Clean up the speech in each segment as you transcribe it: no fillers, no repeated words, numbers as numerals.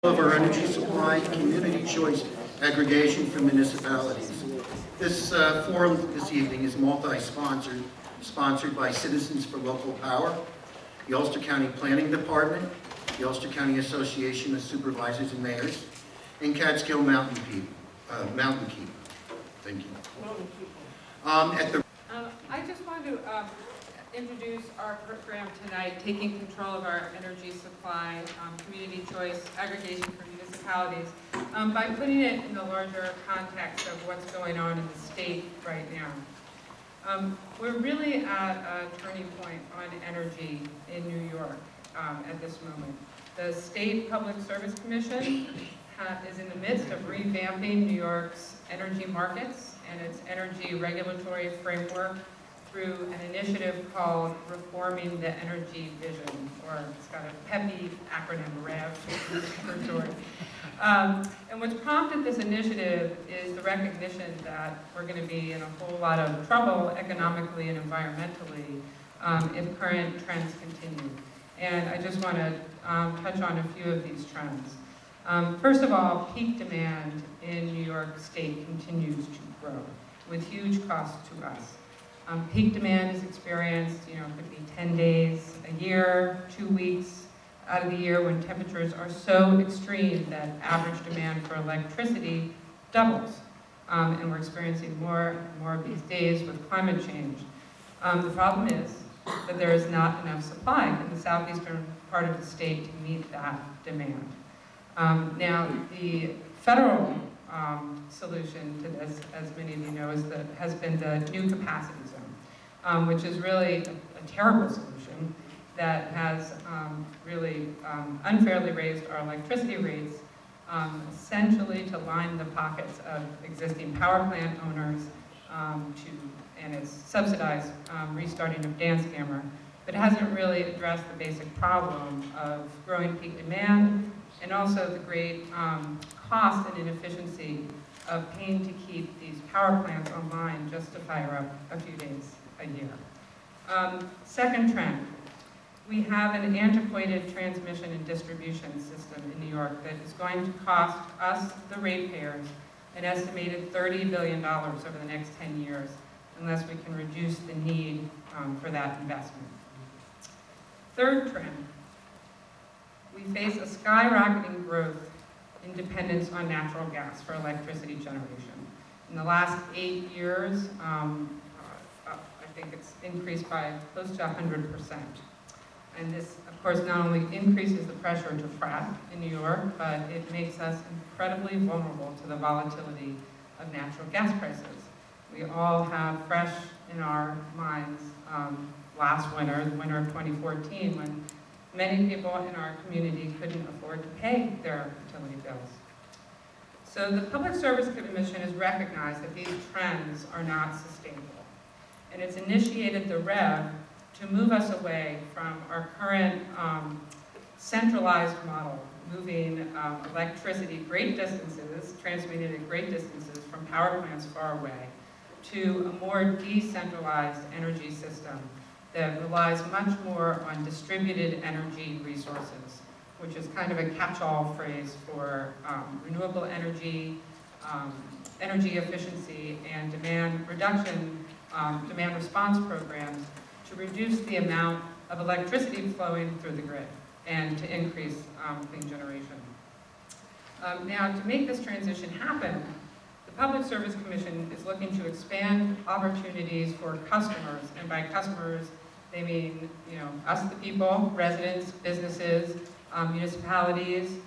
Of our energy supply, community choice aggregation for municipalities. This forum this evening is multi-sponsored, sponsored by Citizens for Local Power, the Ulster County Planning Department, the Ulster County Association of Supervisors and Mayors, and Catskill Mountain Keep. Thank you. I just wanted to introduce our program tonight, taking control of our energy supply, community choice, aggregation for municipalities, by putting it in the larger context of what's going on in the state right now. We're really at a turning point on energy in New York at this moment. The State Public Service Commission is in the midst of revamping New York's energy markets and its energy regulatory framework through an initiative called Reforming the Energy Vision, or it's got a peppy acronym, REV, for short. And what's prompted this initiative is the recognition that we're going to be in a whole lot of trouble economically and environmentally if current trends continue. And I just want to touch on a few of these trends. First of all, peak demand in New York State continues to grow with huge costs to us. Peak demand is experienced, could be 10 days a year, 2 weeks out of the year when temperatures are so extreme that average demand for electricity doubles. And we're experiencing more and more of these days with climate change. The problem is that there is not enough supply in the southeastern part of the state to meet that demand. Now, the federal solution to this, as many of you know, has been the new capacity zone, which is really a terrible solution that has really unfairly raised our electricity rates, essentially to line the pockets of existing power plant owners and it's subsidized restarting of dance camera, but hasn't really addressed the basic problem of growing peak demand and also the great cost and inefficiency of paying to keep these power plants online just to fire up a few days a year. Second trend, we have an antiquated transmission and distribution system in New York that is going to cost us, the ratepayers, an estimated $30 billion over the next 10 years unless we can reduce the need for that investment. Third trend, we face a skyrocketing growth in dependence on natural gas for electricity generation. In the last 8 years, I think it's increased by close to 100%. And this, of course, not only increases the pressure to frack in New York, but it makes us incredibly vulnerable to the volatility of natural gas prices. We all have fresh in our minds last winter, the winter of 2014, when many people in our community couldn't afford to pay their utility bills. So the Public Service Commission has recognized that these trends are not sustainable. And it's initiated the REV to move us away from our current centralized model, moving electricity great distances, transmitted at great distances from power plants far away, to a more decentralized energy system that relies much more on distributed energy resources, which is kind of a catch-all phrase for renewable energy, energy efficiency, and demand reduction, demand response programs to reduce the amount of electricity flowing through the grid and to increase clean generation. Now, to make this transition happen, the Public Service Commission is looking to expand opportunities for customers, and by customers, they mean, us the people, residents, businesses, municipalities,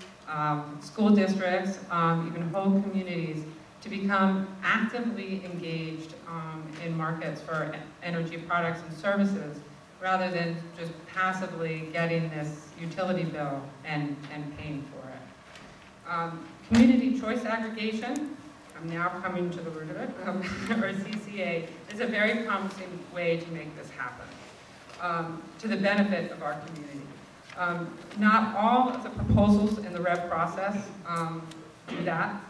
school districts, even whole communities, to become actively engaged in markets for energy products and services, rather than just passively getting this utility bill and paying for it. Community choice aggregation, I'm now coming to the root of it, or CCA, is a very promising way to make this happen, to the benefit of our community. Not all of the proposals in the REV process do that,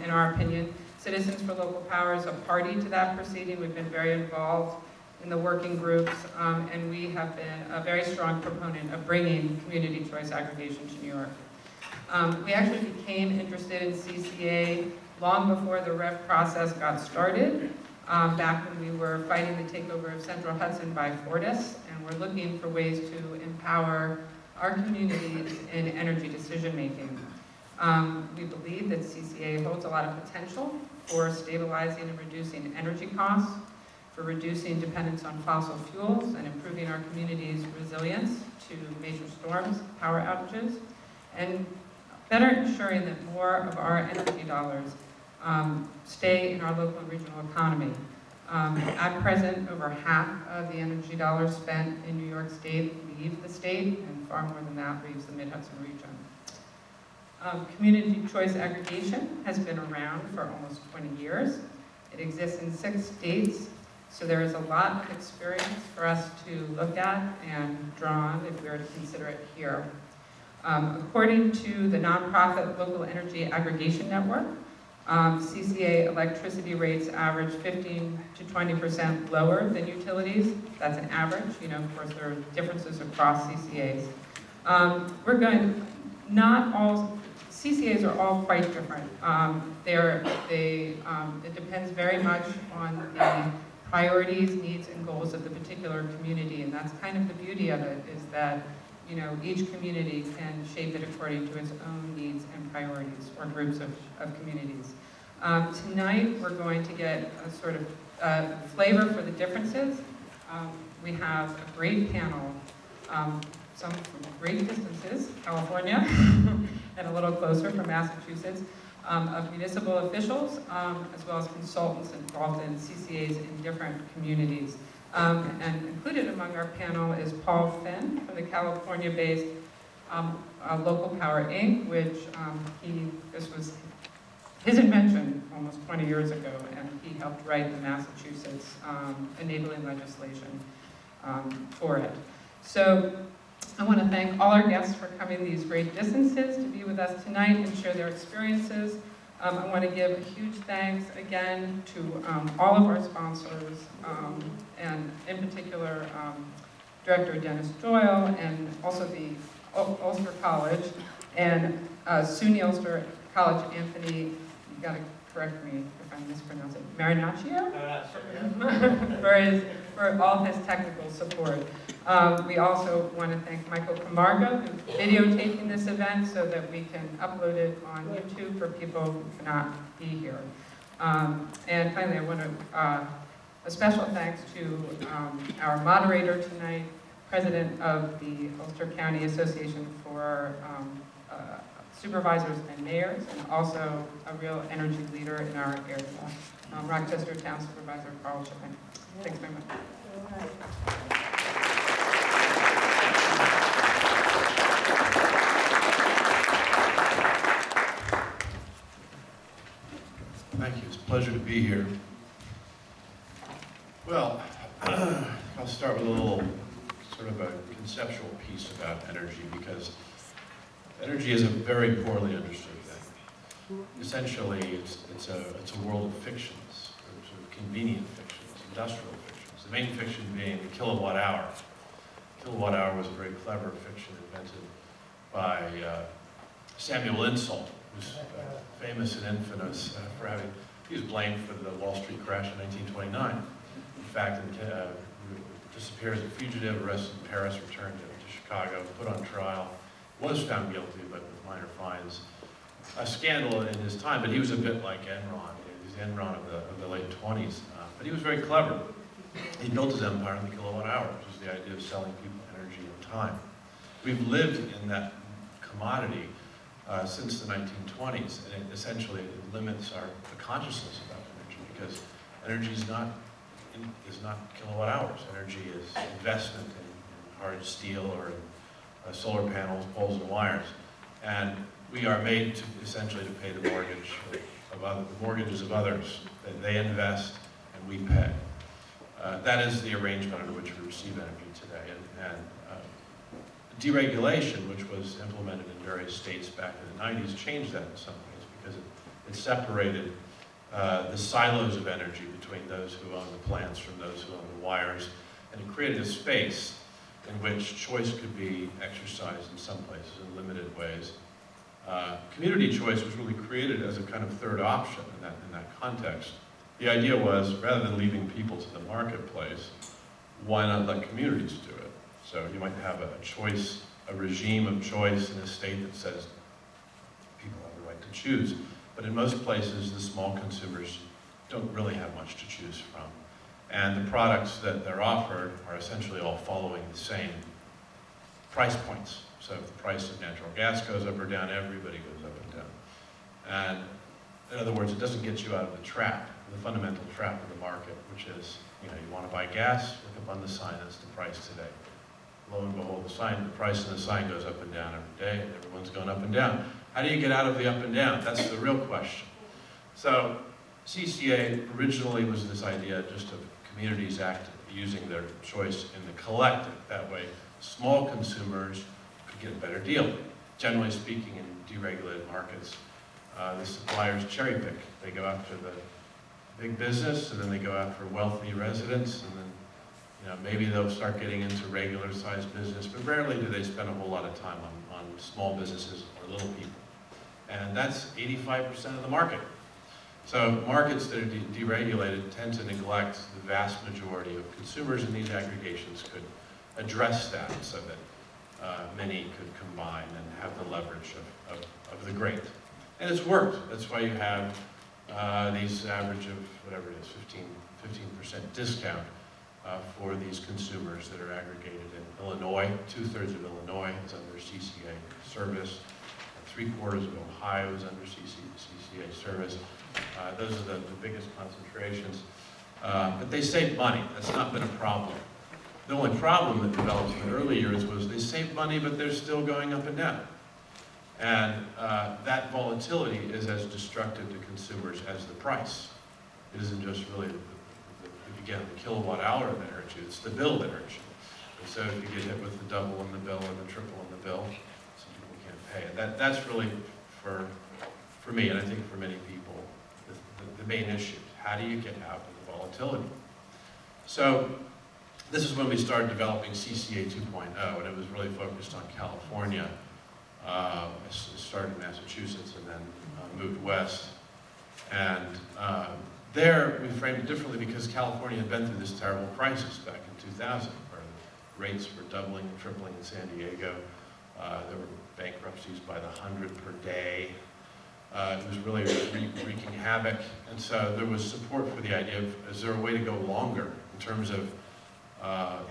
in our opinion. Citizens for Local Power is a party to that proceeding. We've been very involved in the working groups, and we have been a very strong proponent of bringing community choice aggregation to New York. We actually became interested in CCA long before the REV process got started, back when we were fighting the takeover of Central Hudson by Fortis, and we're looking for ways to empower our communities in energy decision-making. We believe that CCA holds a lot of potential for stabilizing and reducing energy costs, for reducing dependence on fossil fuels, and improving our community's resilience to major storms, power outages, and better ensuring that more of our energy dollars stay in our local and regional economy. At present, over half of the energy dollars spent in New York State leave the state, and far more than that leaves the Mid-Hudson region. Community choice aggregation has been around for almost 20 years. It exists in 6 states, so there is a lot of experience for us to look at and draw on if we were to consider it here. According to the nonprofit Local Energy Aggregation Network, CCA electricity rates average 15 to 20% lower than utilities. That's an average. Of course, there are differences across CCAs. Not all CCAs are all quite different. It depends very much on the priorities, needs, and goals of the particular community, and that's kind of the beauty of it, is that each community can shape it according to its own needs and priorities, or groups of communities. Tonight, we're going to get a sort of flavor for the differences. We have a great panel, some from great distances, California, and a little closer from Massachusetts, of municipal officials, as well as consultants involved in CCAs in different communities. And included among our panel is Paul Finn from the California-based Local Power Inc., which this was his invention almost 20 years ago, and he helped write the Massachusetts enabling legislation for it. So I want to thank all our guests for coming these great distances to be with us tonight and share their experiences. I want to give a huge thanks again to all of our sponsors, and in particular Director Dennis Doyle, and also the Ulster College, and SUNY Ulster College Anthony, you got to correct me if I mispronounce it, Marinaccio? For all his technical support. We also want to thank Michael Camargo, who's videotaping this event so that we can upload it on YouTube for people who cannot be here. And finally, I want to a special thanks to our moderator tonight, President of the Ulster County Association for Supervisors and Mayors, and also a real energy leader in our area, Rochester Town Supervisor Carl Shine. Thanks very much. Thank you. It's a pleasure to be here. Well, I'll start with a little sort of a conceptual piece about energy, because energy is a very poorly understood thing. Essentially, it's a world of fictions, sort of convenient fictions, industrial fictions. The main fiction being the kilowatt hour. Kilowatt hour was a very clever fiction invented by Samuel Insull, who's famous and infamous for having, he was blamed for the Wall Street crash in 1929. In fact, disappeared as a fugitive, arrested in Paris, returned to Chicago, put on trial, was found guilty, but with minor fines. A scandal in his time, but he was a bit like Enron. He was Enron of the late 20s. But he was very clever. He built his empire on the kilowatt hour, which was the idea of selling people energy and time. We've lived in that commodity since the 1920s, and it essentially limits the consciousness about energy, because energy is not kilowatt hours. Energy is investment in hard steel or in solar panels, poles, and wires. And we are made to essentially to pay the mortgages of others. That they invest and we pay. That is the arrangement under which we receive energy today. And deregulation, which was implemented in various states back in the 90s, changed that in some ways, because it separated the silos of energy between those who own the plants from those who own the wires, and it created a space in which choice could be exercised in some places in limited ways, Community choice was really created as a kind of third option in that context. The idea was, rather than leaving people to the marketplace, why not let communities do it? So you might have a choice, a regime of choice in a state that says people have the right to choose. But in most places, the small consumers don't really have much to choose from. And the products that they're offered are essentially all following the same price points. So if the price of natural gas goes up or down, everybody goes up and down. And in other words, it doesn't get you out of the trap, the fundamental trap of the market, which is, you want to buy gas, look up on the sign, that's the price today. Lo and behold, the price of the sign goes up and down every day, and everyone's going up and down. How do you get out of the up and down? That's the real question. So CCA originally was this idea just of communities using their choice in the collective. That way, small consumers could get a better deal. Generally speaking, in deregulated markets, the suppliers cherry pick. They go after the big business, and then they go after wealthy residents, and then maybe they'll start getting into regular sized business, but rarely do they spend a whole lot of time on small businesses or little people. And that's 85% of the market. So markets that are deregulated tend to neglect the vast majority of consumers, and these aggregations could address that so that many could combine and have the leverage of the great. And it's worked. That's why you have these average of whatever it is, 15% discount for these consumers that are aggregated in Illinois. 2/3 of Illinois is under CCA service. 3/4 of Ohio is under CCA service. Those are the biggest concentrations. But they save money. That's not been a problem. The only problem that developed in the early years was they save money, but they're still going up and down. And that volatility is as destructive to consumers as the price. It isn't just really the kilowatt hour of energy, it's the bill that hurts you. And so if you get hit with the double in the bill or the triple in the bill, some people can't pay it. That's really, for me, and I think for many people, the main issue. How do you get out of the volatility? So this is when we started developing CCA 2.0, and it was really focused on California. I started in Massachusetts and then moved west. And there we framed it differently because California had been through this terrible crisis back in 2000, where the rates were doubling and tripling in San Diego. There were bankruptcies by the 100 per day. It was really wreaking havoc. And so there was support for the idea of, is there a way to go longer in terms of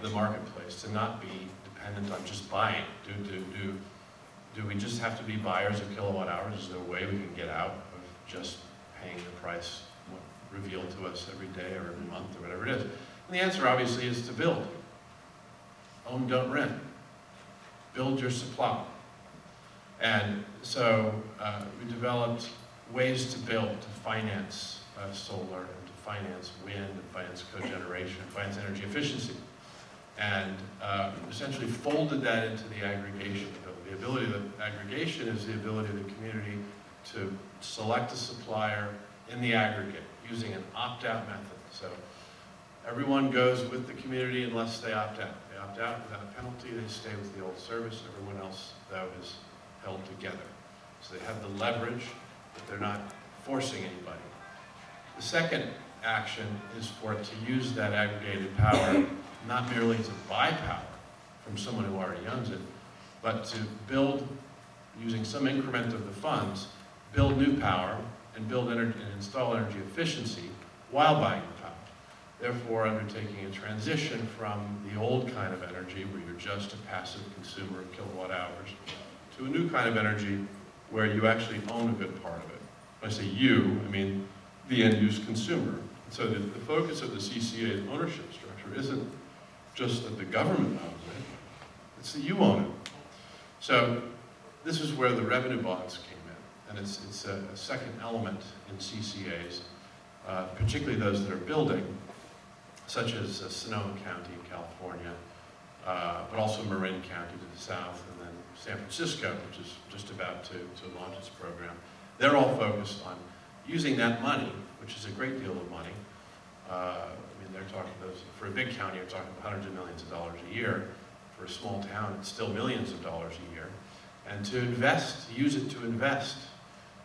the marketplace, to not be dependent on just buying? Do we just have to be buyers of kilowatt hours? Is there a way we can get out of just paying the price revealed to us every day or every month or whatever it is? And the answer obviously is to build. Own, don't rent. Build your supply. And so we developed ways to build, to finance solar, and to finance wind, and finance cogeneration, and finance energy efficiency. And essentially folded that into the aggregation ability. The ability of the aggregation is the ability of the community to select a supplier in the aggregate using an opt-out method. So everyone goes with the community unless they opt out. They opt out without a penalty, they stay with the old service. Everyone else, though, is held together. So they have the leverage, but they're not forcing anybody. The second action is for it to use that aggregated power not merely to buy power from someone who already owns it, but to build, using some increment of the funds, build new power and build energy and install energy efficiency while buying the power. Therefore, undertaking a transition from the old kind of energy where you're just a passive consumer of kilowatt hours to a new kind of energy where you actually own a good part of it. When I say you, I mean the end-use consumer. So the focus of the CCA's ownership structure isn't just that the government owns it, it's that you own it. So this is where the revenue bonds came in, and it's a second element in CCAs, particularly those that are building, such as Sonoma County in California, but also Marin County to the south, and then San Francisco, which is just about to launch its program. They're all focused on using that money, which is a great deal of money. I mean, they're talking, for a big county, you're talking hundreds of millions of dollars a year. For a small town, it's still millions of dollars a year. and to invest, to use it to invest.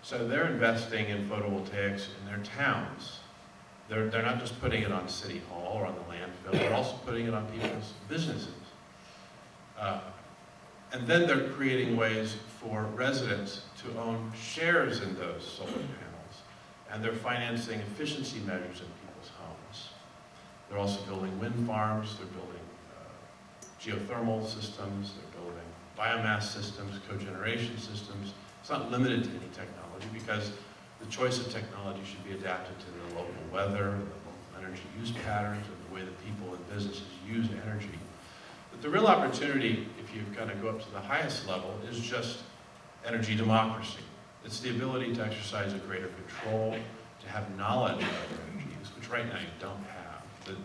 So they're investing in photovoltaics in their towns. They're not just putting it on City Hall or on the landfill, they're also putting it on people's businesses. And then they're creating ways for residents to own shares in those solar panels. And they're financing efficiency measures in people's homes. They're also building wind farms, they're building geothermal systems, they're building biomass systems, cogeneration systems. It's not limited to any technology because the choice of technology should be adapted to the local weather, the local energy use patterns, and the way that people and businesses use energy. But the real opportunity, if you kind of go up to the highest level, is just energy democracy. It's the ability to exercise a greater control, to have knowledge about your energy use, which right now you don't have. The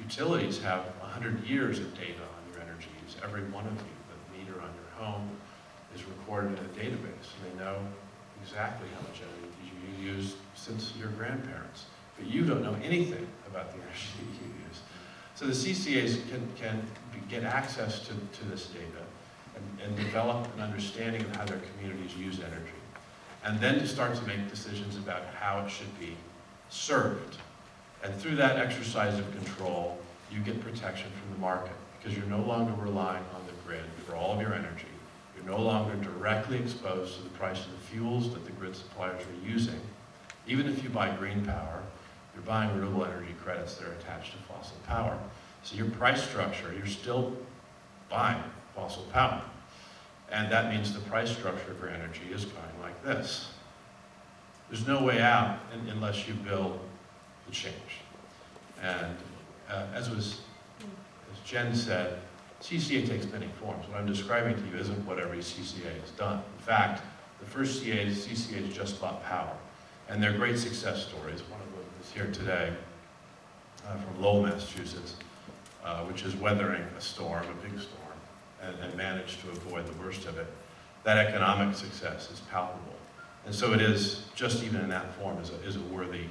utilities have 100 years of data on your energy use. Every one of you, the meter on your home is recorded in a database, and they know exactly how much energy you use since your grandparents. But you don't know anything about the energy you use. So the CCAs can get access to this data and develop an understanding of how their communities use energy. And then to start to make decisions about how it should be served. And through that exercise of control, you get protection from the market because you're no longer relying on the grid for all of your energy. You're no longer directly exposed to the price of the fuels that the grid suppliers are using. Even if you buy green power, you're buying renewable energy credits that are attached to fossil power. So your price structure, you're still buying fossil power. And that means the price structure of your energy is going like this. There's no way out unless you build the change. And as Jen said, CCA takes many forms. What I'm describing to you isn't what every CCA has done. In fact, the first CCAs just bought power. And they're great success stories. One of them is here today from Lowell, Massachusetts, which is weathering a storm, a big storm, and managed to avoid the worst of it. That economic success is palpable. And so it is, just even in that form, is a worthy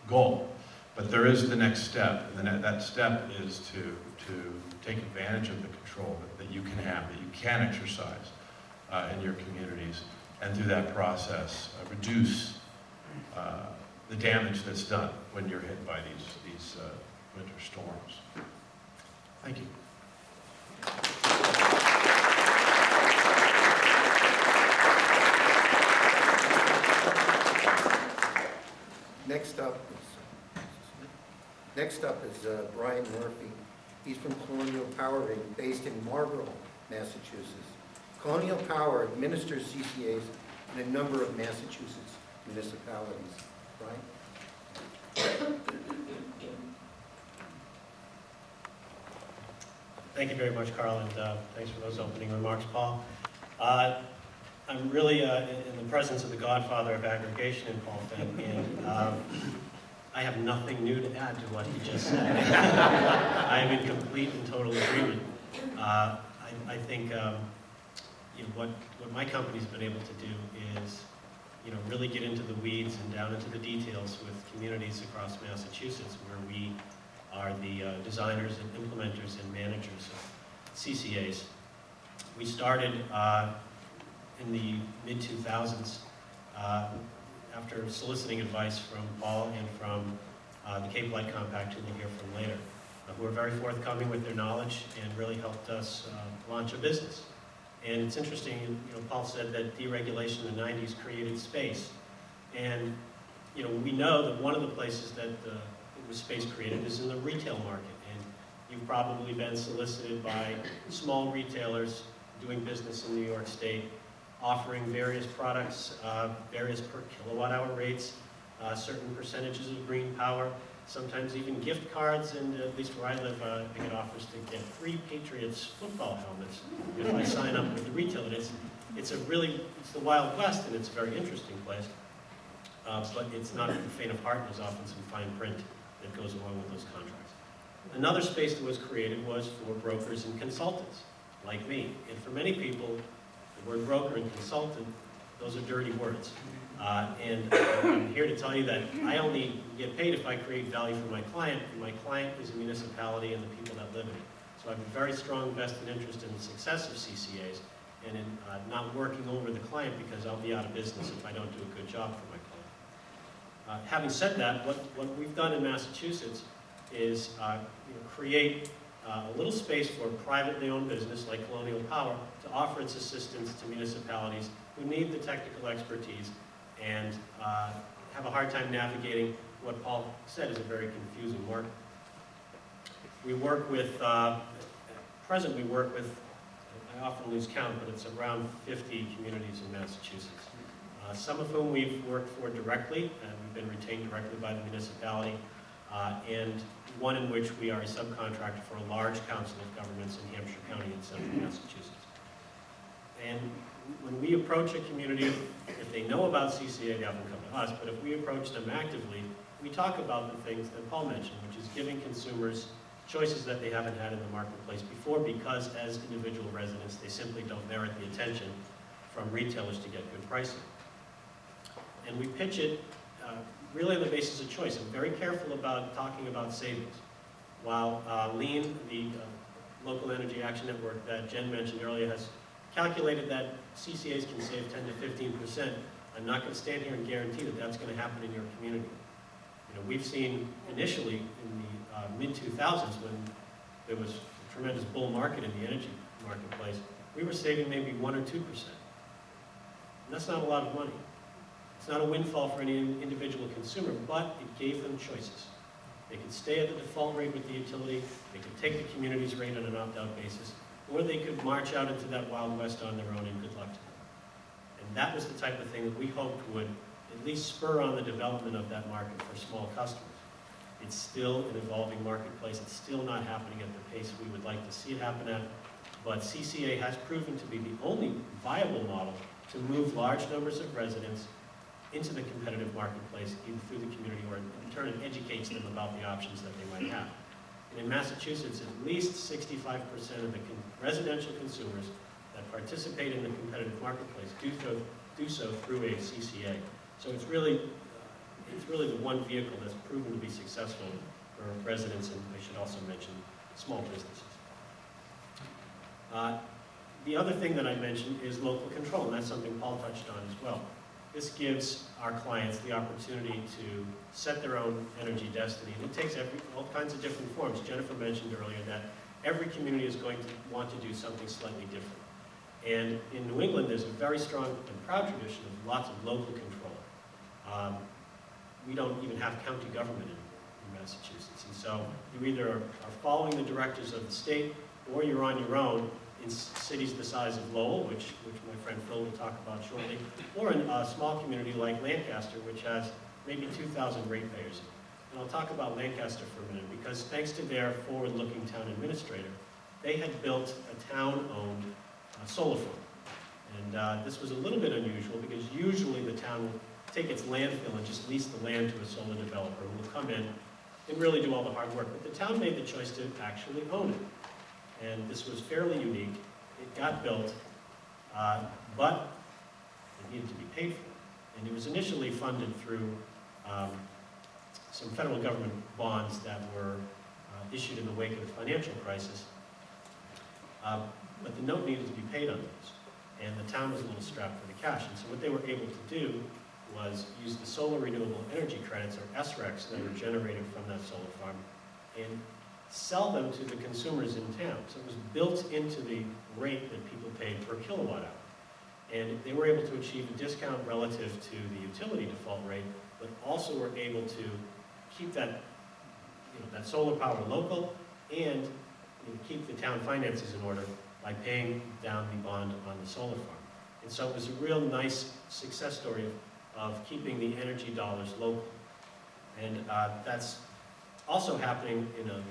goal. But there is the next step, and that step is to take advantage of the control that you can have, that you can exercise in your communities, and through that process reduce the damage that's done when you're hit by these winter storms. Thank you. Next up is Brian Murphy. He's from Colonial Power, based in Marlborough, Massachusetts. Colonial Power administers CCAs in a number of Massachusetts municipalities. Brian? Thank you very much, Carl, and thanks for those opening remarks, Paul. I'm really in the presence of the godfather of aggregation in Paul Fenn, and I have nothing new to add to what he just said. I am in complete and total agreement. I think what my company's been able to do is really get into the weeds and down into the details with communities across Massachusetts where we are the designers and implementers and managers of CCAs. We started in the mid-2000s after soliciting advice from Paul and from the Cape Light Compact, who we'll hear from later, who were very forthcoming with their knowledge and really helped us launch a business. And it's interesting, Paul said that deregulation in the 90s created space. And we know that one of the places that was space created is in the retail market. And you've probably been solicited by small retailers doing business in New York State, offering various products, various per kilowatt hour rates, certain percentages of green power, sometimes even gift cards, and at least where I live, I get offers to get free Patriots football helmets if I sign up with the retailer. It's the Wild West, and it's a very interesting place, but it's not for the faint of heart. There's often some fine print that goes along with those contracts. Another space that was created was for brokers and consultants, like me. And for many people, the word broker and consultant, those are dirty words. And I'm here to tell you that I only get paid if I create value for my client, and my client is a municipality and the people that live in it. So I have a very strong vested interest in the success of CCAs, and in not working over the client because I'll be out of business if I don't do a good job for my client. Having said that, what we've done in Massachusetts is create a little space for privately owned business like Colonial Power to offer its assistance to municipalities who need the technical expertise and have a hard time navigating what Paul said is a very confusing market. We work with, at present we work with, I often lose count, but it's around 50 communities in Massachusetts. Some of whom we've worked for directly, and we've been retained directly by the municipality, and one in which we are a subcontractor for a large council of governments in Hampshire County in central Massachusetts. And when we approach a community, if they know about CCA, they often come to us, but if we approach them actively, we talk about the things that Paul mentioned, which is giving consumers choices that they haven't had in the marketplace before, because as individual residents, they simply don't merit the attention from retailers to get good pricing. And we pitch it really on the basis of choice. I'm very careful about talking about savings. While LEAN, the Local Energy Action Network that Jen mentioned earlier, has calculated that CCAs can save 10 to 15%, I'm not going to stand here and guarantee that that's going to happen in your community. You know, we've seen initially in the mid-2000s when there was a tremendous bull market in the energy marketplace, we were saving maybe 1 or 2%. And that's not a lot of money. It's not a windfall for any individual consumer, but it gave them choices. They could stay at the default rate with the utility, they could take the community's rate on an opt-out basis, or they could march out into that Wild West on their own, and good luck to them. And that was the type of thing that we hoped would at least spur on the development of that market for small customers. It's still an evolving marketplace. It's still not happening at the pace we would like to see it happen at, but CCA has proven to be the only viable model to move large numbers of residents into the competitive marketplace, either through the community or in turn it educates them about the options that they might have. And in Massachusetts, at least 65% of the residential consumers that participate in the competitive marketplace do so through a CCA. So it's really the one vehicle that's proven to be successful for residents, and I should also mention small businesses. The other thing that I mentioned is local control, and that's something Paul touched on as well. This gives our clients the opportunity to set their own energy destiny, and it takes all kinds of different forms. Jennifer mentioned earlier that every community is going to want to do something slightly different. And in New England, there's a very strong and proud tradition of lots of local control. We don't even have county government in Massachusetts, and so you either are following the directives of the state, or you're on your own in cities the size of Lowell, which my friend Phil will talk about shortly, or in a small community like Lancaster, which has maybe 2,000 ratepayers. And I'll talk about Lancaster for a minute, because thanks to their forward-looking town administrator, they had built a town-owned solar farm. And this was a little bit unusual, because usually the town will take its landfill and just lease the land to a solar developer who will come in and really do all the hard work. But the town made the choice to actually own it. And this was fairly unique. It got built, but it needed to be paid for. And it was initially funded through some federal government bonds that were issued in the wake of the financial crisis. But the note needed to be paid on those. And the town was a little strapped for the cash. And so what they were able to do was use the solar renewable energy credits, or SRECs, that were generated from that solar farm, and sell them to the consumers in town. So it was built into the rate that people paid per kilowatt hour. And they were able to achieve a discount relative to the utility default rate, but also were able to keep that, that solar power local, and keep the town finances in order by paying down the bond on the solar farm. And so it was a real nice success story of keeping the energy dollars local. And that's also happening in a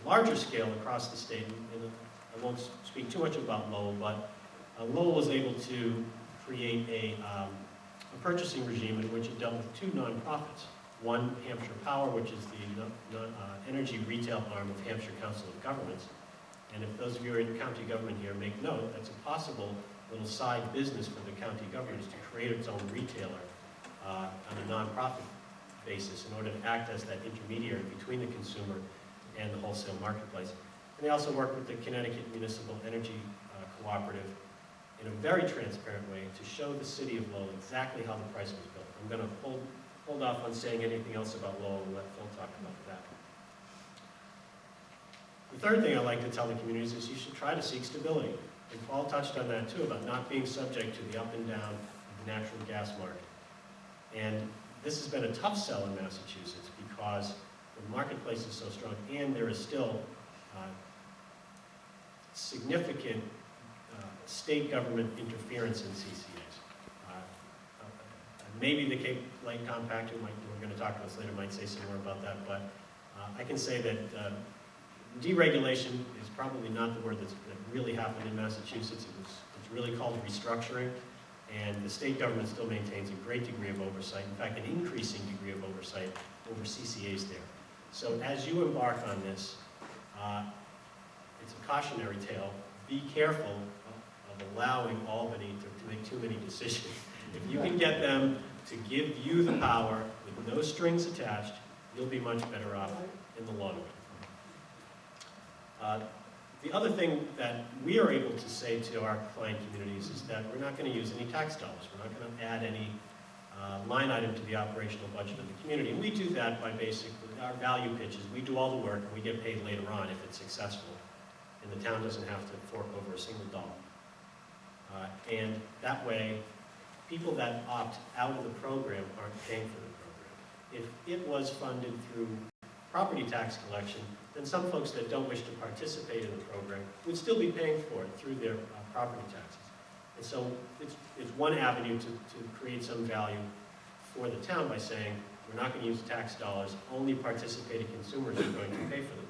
larger scale across the state. And I won't speak too much about Lowell, but Lowell was able to create a purchasing regime in which it dealt with two nonprofits. One, Hampshire Power, which is the energy retail arm of Hampshire Council of Governments. And if those of you who are in county government here make note, that's a possible little side business for the county governments to create its own retailer on a nonprofit basis in order to act as that intermediary between the consumer and the wholesale marketplace. And they also work with the Connecticut Municipal Energy Cooperative in a very transparent way to show the city of Lowell exactly how the price was built. I'm going to hold off on saying anything else about Lowell and let Phil talk about that. The third thing I'd like to tell the communities is you should try to seek stability. And Paul touched on that too, about not being subject to the up and down of the natural gas market. And this has been a tough sell in Massachusetts because the marketplace is so strong and there is still significant state government interference in CCAs. Maybe the Cape Light Compact, who we're going to talk to us later, might say some more about that, but I can say that deregulation is probably not the word that really happened in Massachusetts. It's really called restructuring, and the state government still maintains a great degree of oversight, in fact, an increasing degree of oversight over CCAs there. So as you embark on this, it's a cautionary tale. Be careful of allowing Albany to make too many decisions. If you can get them to give you the power with no strings attached, you'll be much better off in the long run. The other thing that we are able to say to our client communities is that we're not going to use any tax dollars. We're not going to add any line item to the operational budget of the community. And we do that by basically our value pitches. We do all the work and we get paid later on if it's successful. And the town doesn't have to fork over a single dollar. And that way, people that opt out of the program aren't paying for the program. If it was funded through property tax collection, then some folks that don't wish to participate in the program would still be paying for it through their property taxes. And so it's one avenue to create some value for the town by saying, we're not going to use tax dollars, only participating consumers are going to pay for the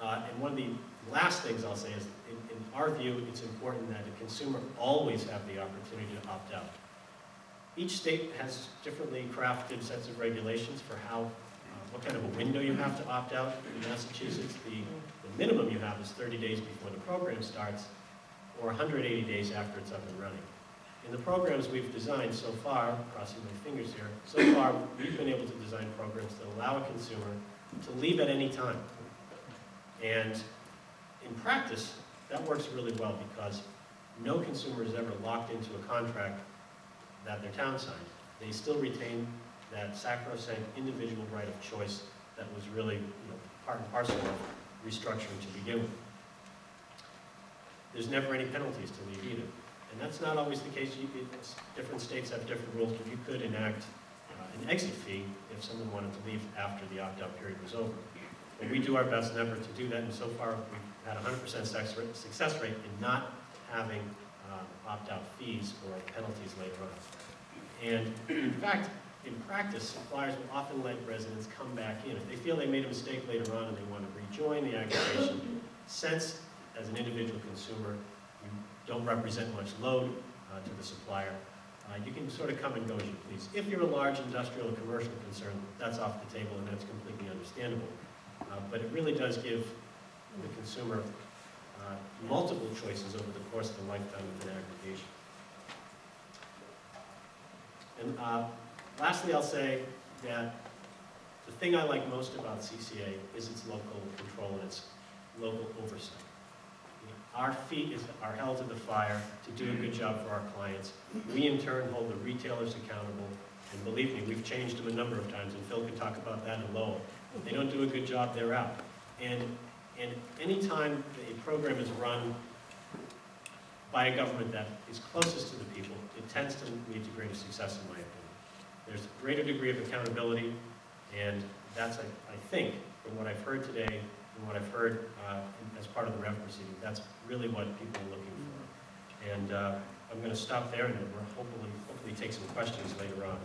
program. And one of the last things I'll say is, in our view, it's important that a consumer always have the opportunity to opt out. Each state has differently crafted sets of regulations for how, what kind of a window you have to opt out. In Massachusetts, the minimum you have is 30 days before the program starts, or 180 days after it's up and running. In the programs we've designed so far, crossing my fingers here, so far we've been able to design programs that allow a consumer to leave at any time. And in practice, that works really well because no consumer is ever locked into a contract that their town signed. They still retain that sacrosanct individual right of choice that was really, part and parcel of restructuring to begin with. There's never any penalties to leave either. And that's not always the case. Different states have different rules, but you could enact an exit fee if someone wanted to leave after the opt-out period was over. And we do our best never to do that, and so far we've had a 100% success rate in not having opt-out fees or penalties later on. And in fact, in practice, suppliers will often let residents come back in. If they feel they made a mistake later on and they want to rejoin the aggregation, since as an individual consumer you don't represent much load to the supplier, you can sort of come and go as you please. If you're a large industrial or commercial concern, that's off the table and that's completely understandable. But it really does give the consumer multiple choices over the course of the lifetime of an aggregation. And lastly, I'll say that the thing I like most about CCA is its local control and its local oversight. Our feet are held to the fire to do a good job for our clients. We, in turn, hold the retailers accountable. And believe me, we've changed them a number of times, and Phil can talk about that in Lowell. If they don't do a good job, they're out. And any time a program is run by a government that is closest to the people, it tends to lead to greater success, in my opinion. There's a greater degree of accountability, and that's, I think, from what I've heard today, and what I've heard as part of the REV proceeding, that's really what people are looking for. And I'm going to stop there, and we'll hopefully take some questions later on.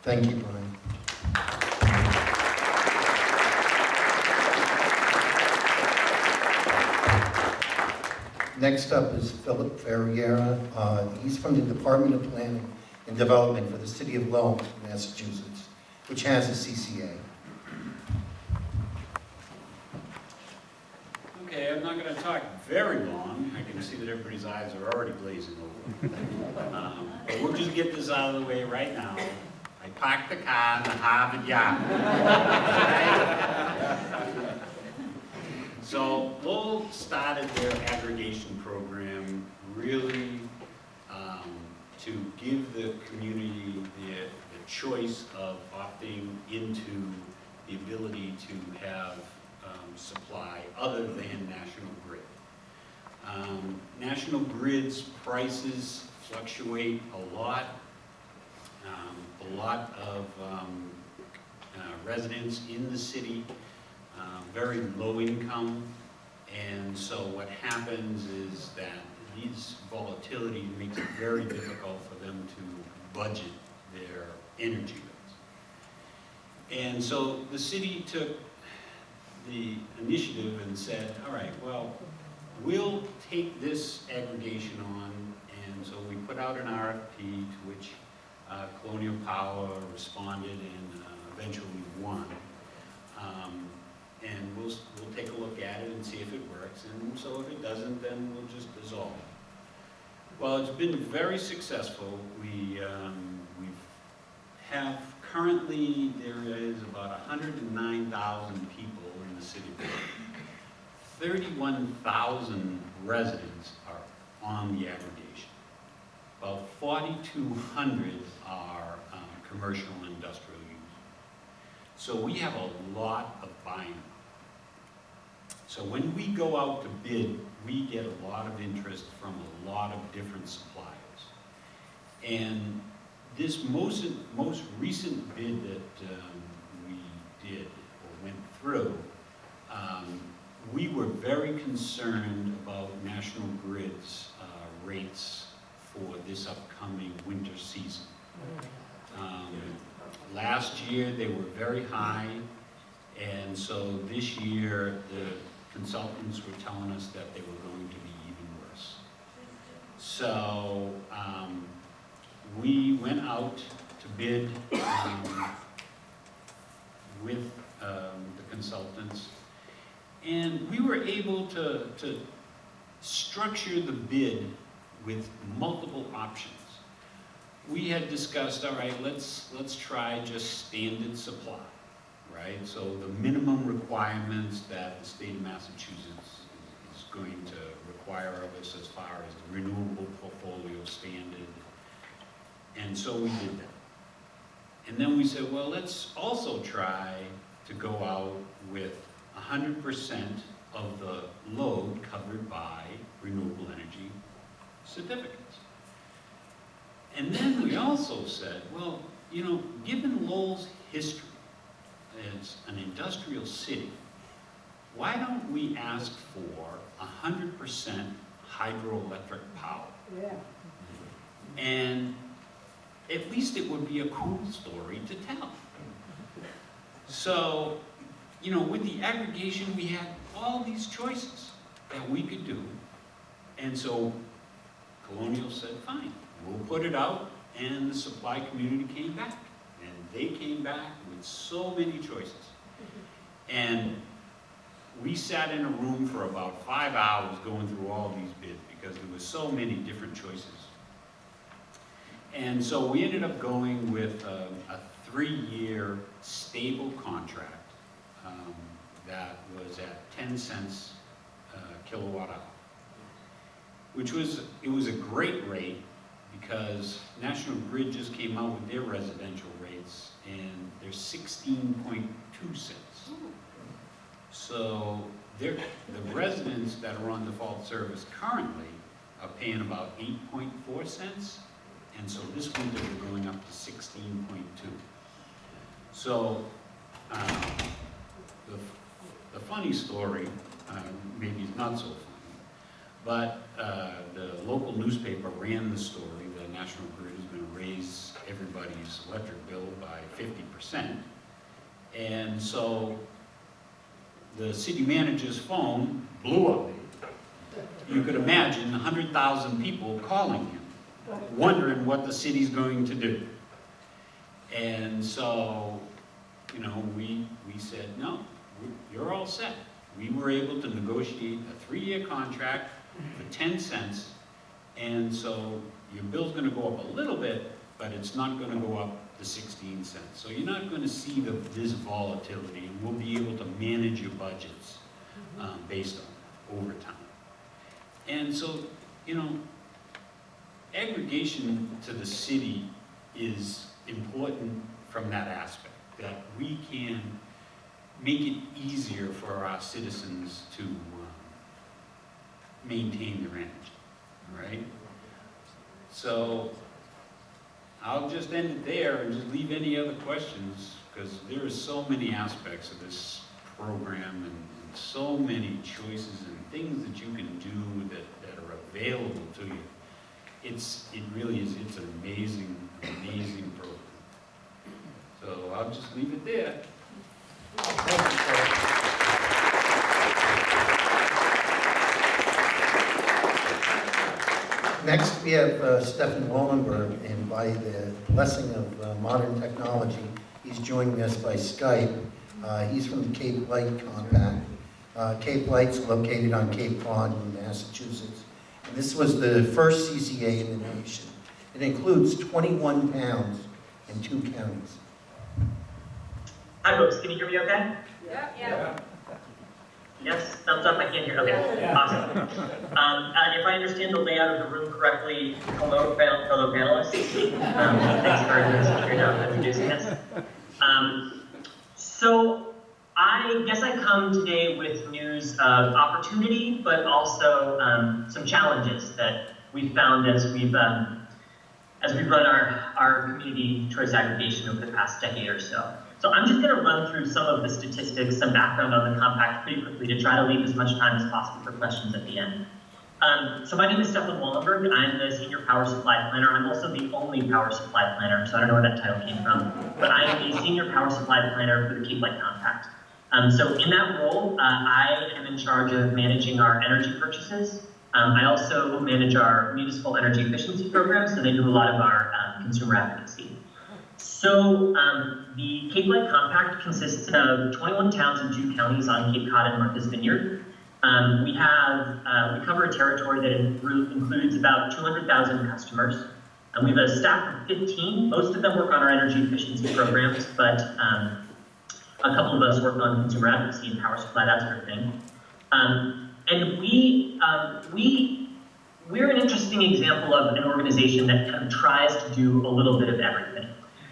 Thank you, Brian. Next up is Philip Ferriera. He's from the Department of Planning and Development for the City of Lowell, Massachusetts, which has a CCA. Okay, I'm not going to talk very long. I can see that everybody's eyes are already glazing over. But we'll just get this out of the way right now. I parked the car in the Harvard yard. So Lowell started their aggregation program really to give the community the choice of opting into the ability to have supply other than National Grid. National Grid's prices fluctuate a lot. A lot of residents in the city, very low income, and so what happens is that these volatility makes it very difficult for them to budget their energy bills. And so the city took the initiative and said, all right, well, we'll take this aggregation on, and so we put out an RFP to which Colonial Power responded and eventually won. And we'll take a look at it and see if it works, and so if it doesn't, then we'll just dissolve it. Well, it's been very successful. We have currently, there is about 109,000 people in the city. 31,000 residents are on the aggregation. About 4,200 are commercial and industrial use. So we have a lot of buying. So when we go out to bid, we get a lot of interest from a lot of different suppliers. And this most recent bid that we did or went through, we were very concerned about National Grid's rates for this upcoming winter season. Last year they were very high, and so this year the consultants were telling us that they were going to be even worse. So we went out to bid with the consultants, and we were able to structure the bid with multiple options. We had discussed, all right, let's try just standard supply, right? So the minimum requirements that the state of Massachusetts is going to require of us as far as the renewable portfolio standard. And so we did that. And then we said, well, let's also try to go out with 100% of the load covered by renewable energy certificates. And then we also said, well, you know, given Lowell's history as an industrial city, why don't we ask for 100% hydroelectric power? Yeah. And at least it would be a cool story to tell. So, you know, with the aggregation, we had all these choices that we could do. And so Colonial said, fine, we'll put it out, and the supply community came back. And they came back with so many choices. And we sat in a room for about 5 hours going through all these bids because there were so many different choices. And so we ended up going with a 3-year stable contract that was at 10 cents kilowatt hour, which was, it was a great rate because National Grid just came out with their residential rates and they're 16.2 cents. So the residents that are on default service currently are paying about 8.4 cents. And so this winter we're going up to 16.2. So the funny story, maybe it's not so funny, but the local newspaper ran the story that National Grid is going to raise everybody's electric bill by 50%. And so the city manager's phone blew up. You could imagine 100,000 people calling him, wondering what the city's going to do. And so, you know, we said, no, you're all set. We were able to negotiate a 3-year contract for 10 cents, and so your bill's going to go up a little bit, but it's not going to go up to 16 cents. So you're not going to see this volatility, and we'll be able to manage your budgets based on overtime. And so, you know, aggregation to the city is important from that aspect, that we can make it easier for our citizens to maintain their energy, right? So I'll just end it there and just leave any other questions, because there are so many aspects of this program and so many choices and things that you can do that are available to you. It really is, it's an amazing, amazing program. So I'll just leave it there. Next, we have Stefan Wallenberg, and by the blessing of modern technology, he's joining us by Skype. He's from the Cape Light Compact. Cape Light's located on Cape Cod in Massachusetts. And this was the first CCA in the nation. It includes 21 towns and 2 counties. Hi folks, can you hear me okay? Yeah. Yes, thumbs up, I can't hear, okay, awesome. If I understand the layout of the room correctly, hello fellow panelists. Thanks for introducing us. So I guess I come today with news of opportunity, but also some challenges that we've found as we've run our community choice aggregation over the past decade or so. So I'm just going to run through some of the statistics, some background on the compact pretty quickly to try to leave as much time as possible for questions at the end. So my name is Stefan Wallenberg. I'm the Senior Power Supply Planner. I'm also the only Power Supply Planner, so I don't know where that title came from. But I am the Senior Power Supply Planner for the Cape Light Compact. So in that role, I am in charge of managing our energy purchases. I also manage our municipal energy efficiency programs, so they do a lot of our consumer advocacy. So the Cape Light Compact consists of 21 towns and 2 counties on Cape Cod and Martha's Vineyard. We cover a territory that includes about 200,000 customers. We have a staff of 15. Most of them work on our energy efficiency programs, but a couple of us work on consumer advocacy and power supply, that sort of thing. And we're an interesting example of an organization that kind of tries to do a little bit of everything.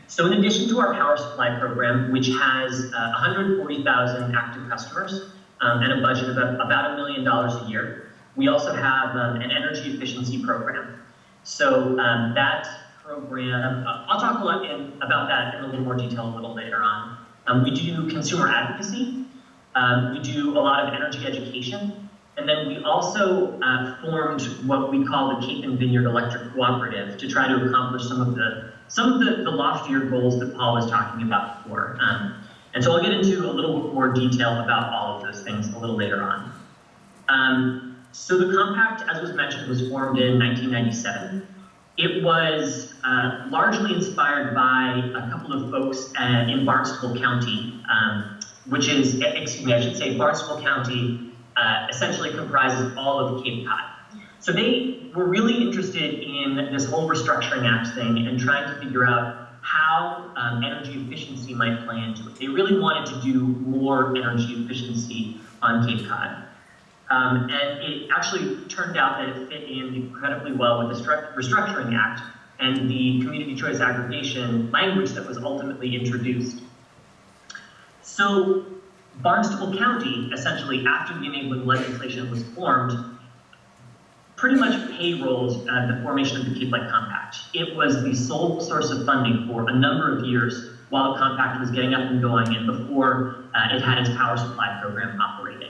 So in addition to our power supply program, which has 140,000 active customers and a budget of about $1 million a year, we also have an energy efficiency program. So that program, I'll talk a lot about that in a little more detail a little later on. We do consumer advocacy, we do a lot of energy education, and then we also formed what we call the Cape and Vineyard Electric Cooperative to try to accomplish some of the loftier goals that Paul was talking about before. And so I'll get into a little more detail about all of those things a little later on. So the compact, as was mentioned, was formed in 1997. It was largely inspired by a couple of folks in Barnstable County, which is, excuse me, I should say Barnstable County essentially comprises all of Cape Cod. So they were really interested in this whole restructuring act thing and trying to figure out how energy efficiency might play into it. They really wanted to do more energy efficiency on Cape Cod. And it actually turned out that it fit in incredibly well with the Restructuring Act and the community choice aggregation language that was ultimately introduced. So Barnstable County, essentially after the enabling legislation was formed, pretty much payrolled the formation of the Cape Light Compact. It was the sole source of funding for a number of years while the compact was getting up and going and before it had its power supply program operating.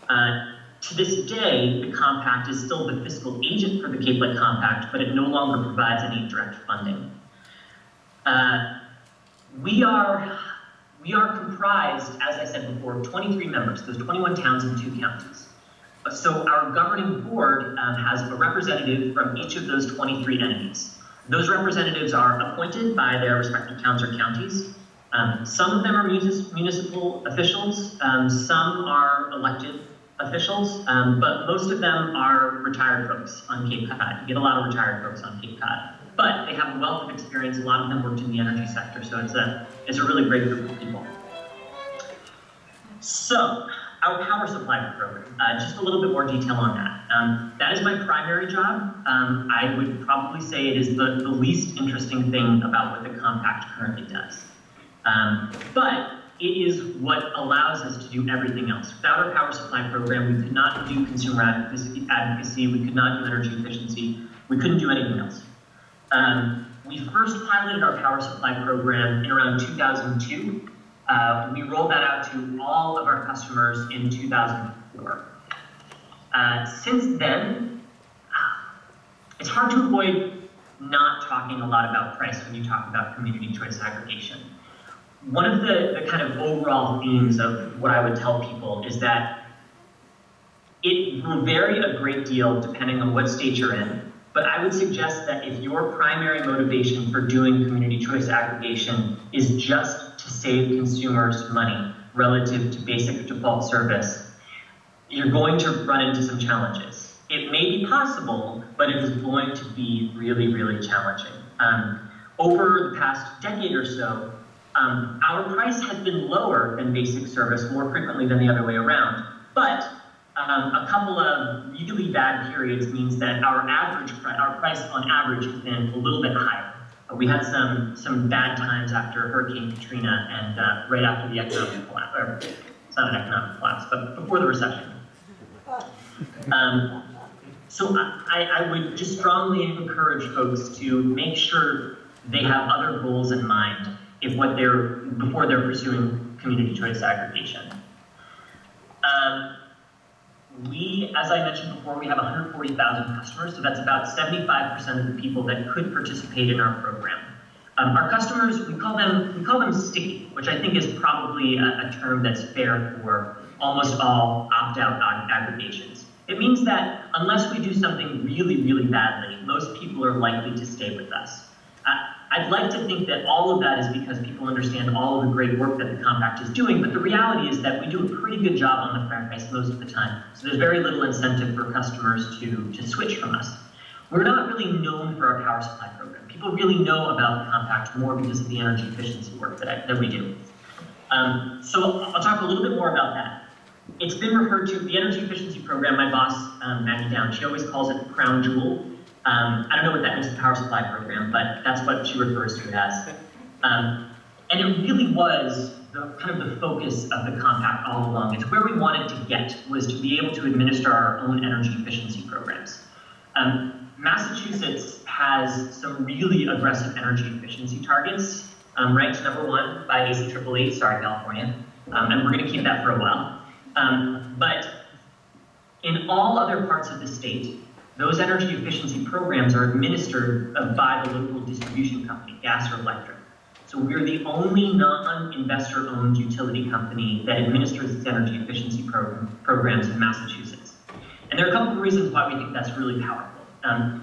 To this day, the compact is still the fiscal agent for the Cape Light Compact, but it no longer provides any direct funding. We are comprised, as I said before, of 23 members, those 21 towns and 2 counties. So our governing board has a representative from each of those 23 entities. Those representatives are appointed by their respective towns or counties. Some of them are municipal officials, some are elected officials, but most of them are retired folks on Cape Cod. You get a lot of retired folks on Cape Cod. But they have a wealth of experience. A lot of them worked in the energy sector, so it's a really great group of people. So Our power supply program, just a little bit more detail on that. That is my primary job. I would probably say it is the least interesting thing about what the compact currently does. But it is what allows us to do everything else. Without our power supply program, we could not do consumer advocacy, we could not do energy efficiency, we couldn't do anything else. We first piloted our power supply program in around 2002. We rolled that out to all of our customers in 2004. Since then, it's hard to avoid not talking a lot about price when you talk about community choice aggregation. One of the kind of overall themes of what I would tell people is that it will vary a great deal depending on what state you're in, but I would suggest that if your primary motivation for doing community choice aggregation is just to save consumers money relative to basic default service, you're going to run into some challenges. It may be possible, but it is going to be really, really challenging. Over the past decade or so, our price has been lower than basic service more frequently than the other way around, but a couple of really bad periods means that our price on average has been a little bit higher. We had some bad times after Hurricane Katrina and right after the economic collapse, or it's not an economic collapse, but before the recession. So I would just strongly encourage folks to make sure they have other goals in mind before they're pursuing community choice aggregation. As I mentioned before, we have 140,000 customers, so that's about 75% of the people that could participate in our program. Our customers, we call them sticky, which I think is probably a term that's fair for almost all opt-out aggregations. It means that unless we do something really, really badly, most people are likely to stay with us. I'd like to think that all of that is because people understand all of the great work that the compact is doing, but the reality is that we do a pretty good job on the price most of the time. So there's very little incentive for customers to switch from us. We're not really known for our power supply program. People really know about the compact more because of the energy efficiency work that we do. So I'll talk a little bit more about that. It's been referred to, the energy efficiency program, my boss, Maggie Down, she always calls it the crown jewel. I don't know what that means to the power supply program, but that's what she refers to it as. And it really was kind of the focus of the compact all along. It's where we wanted to get, was to be able to administer our own energy efficiency programs. Massachusetts has some really aggressive energy efficiency targets, ranked #1 by ACEEE, sorry California, and we're gonna keep that for a while. But in all other parts of the state, those energy efficiency programs are administered by the local distribution company, gas or electric. So we're the only non-investor-owned utility company that administers its energy efficiency programs in Massachusetts. And there are a couple of reasons why we think that's really powerful.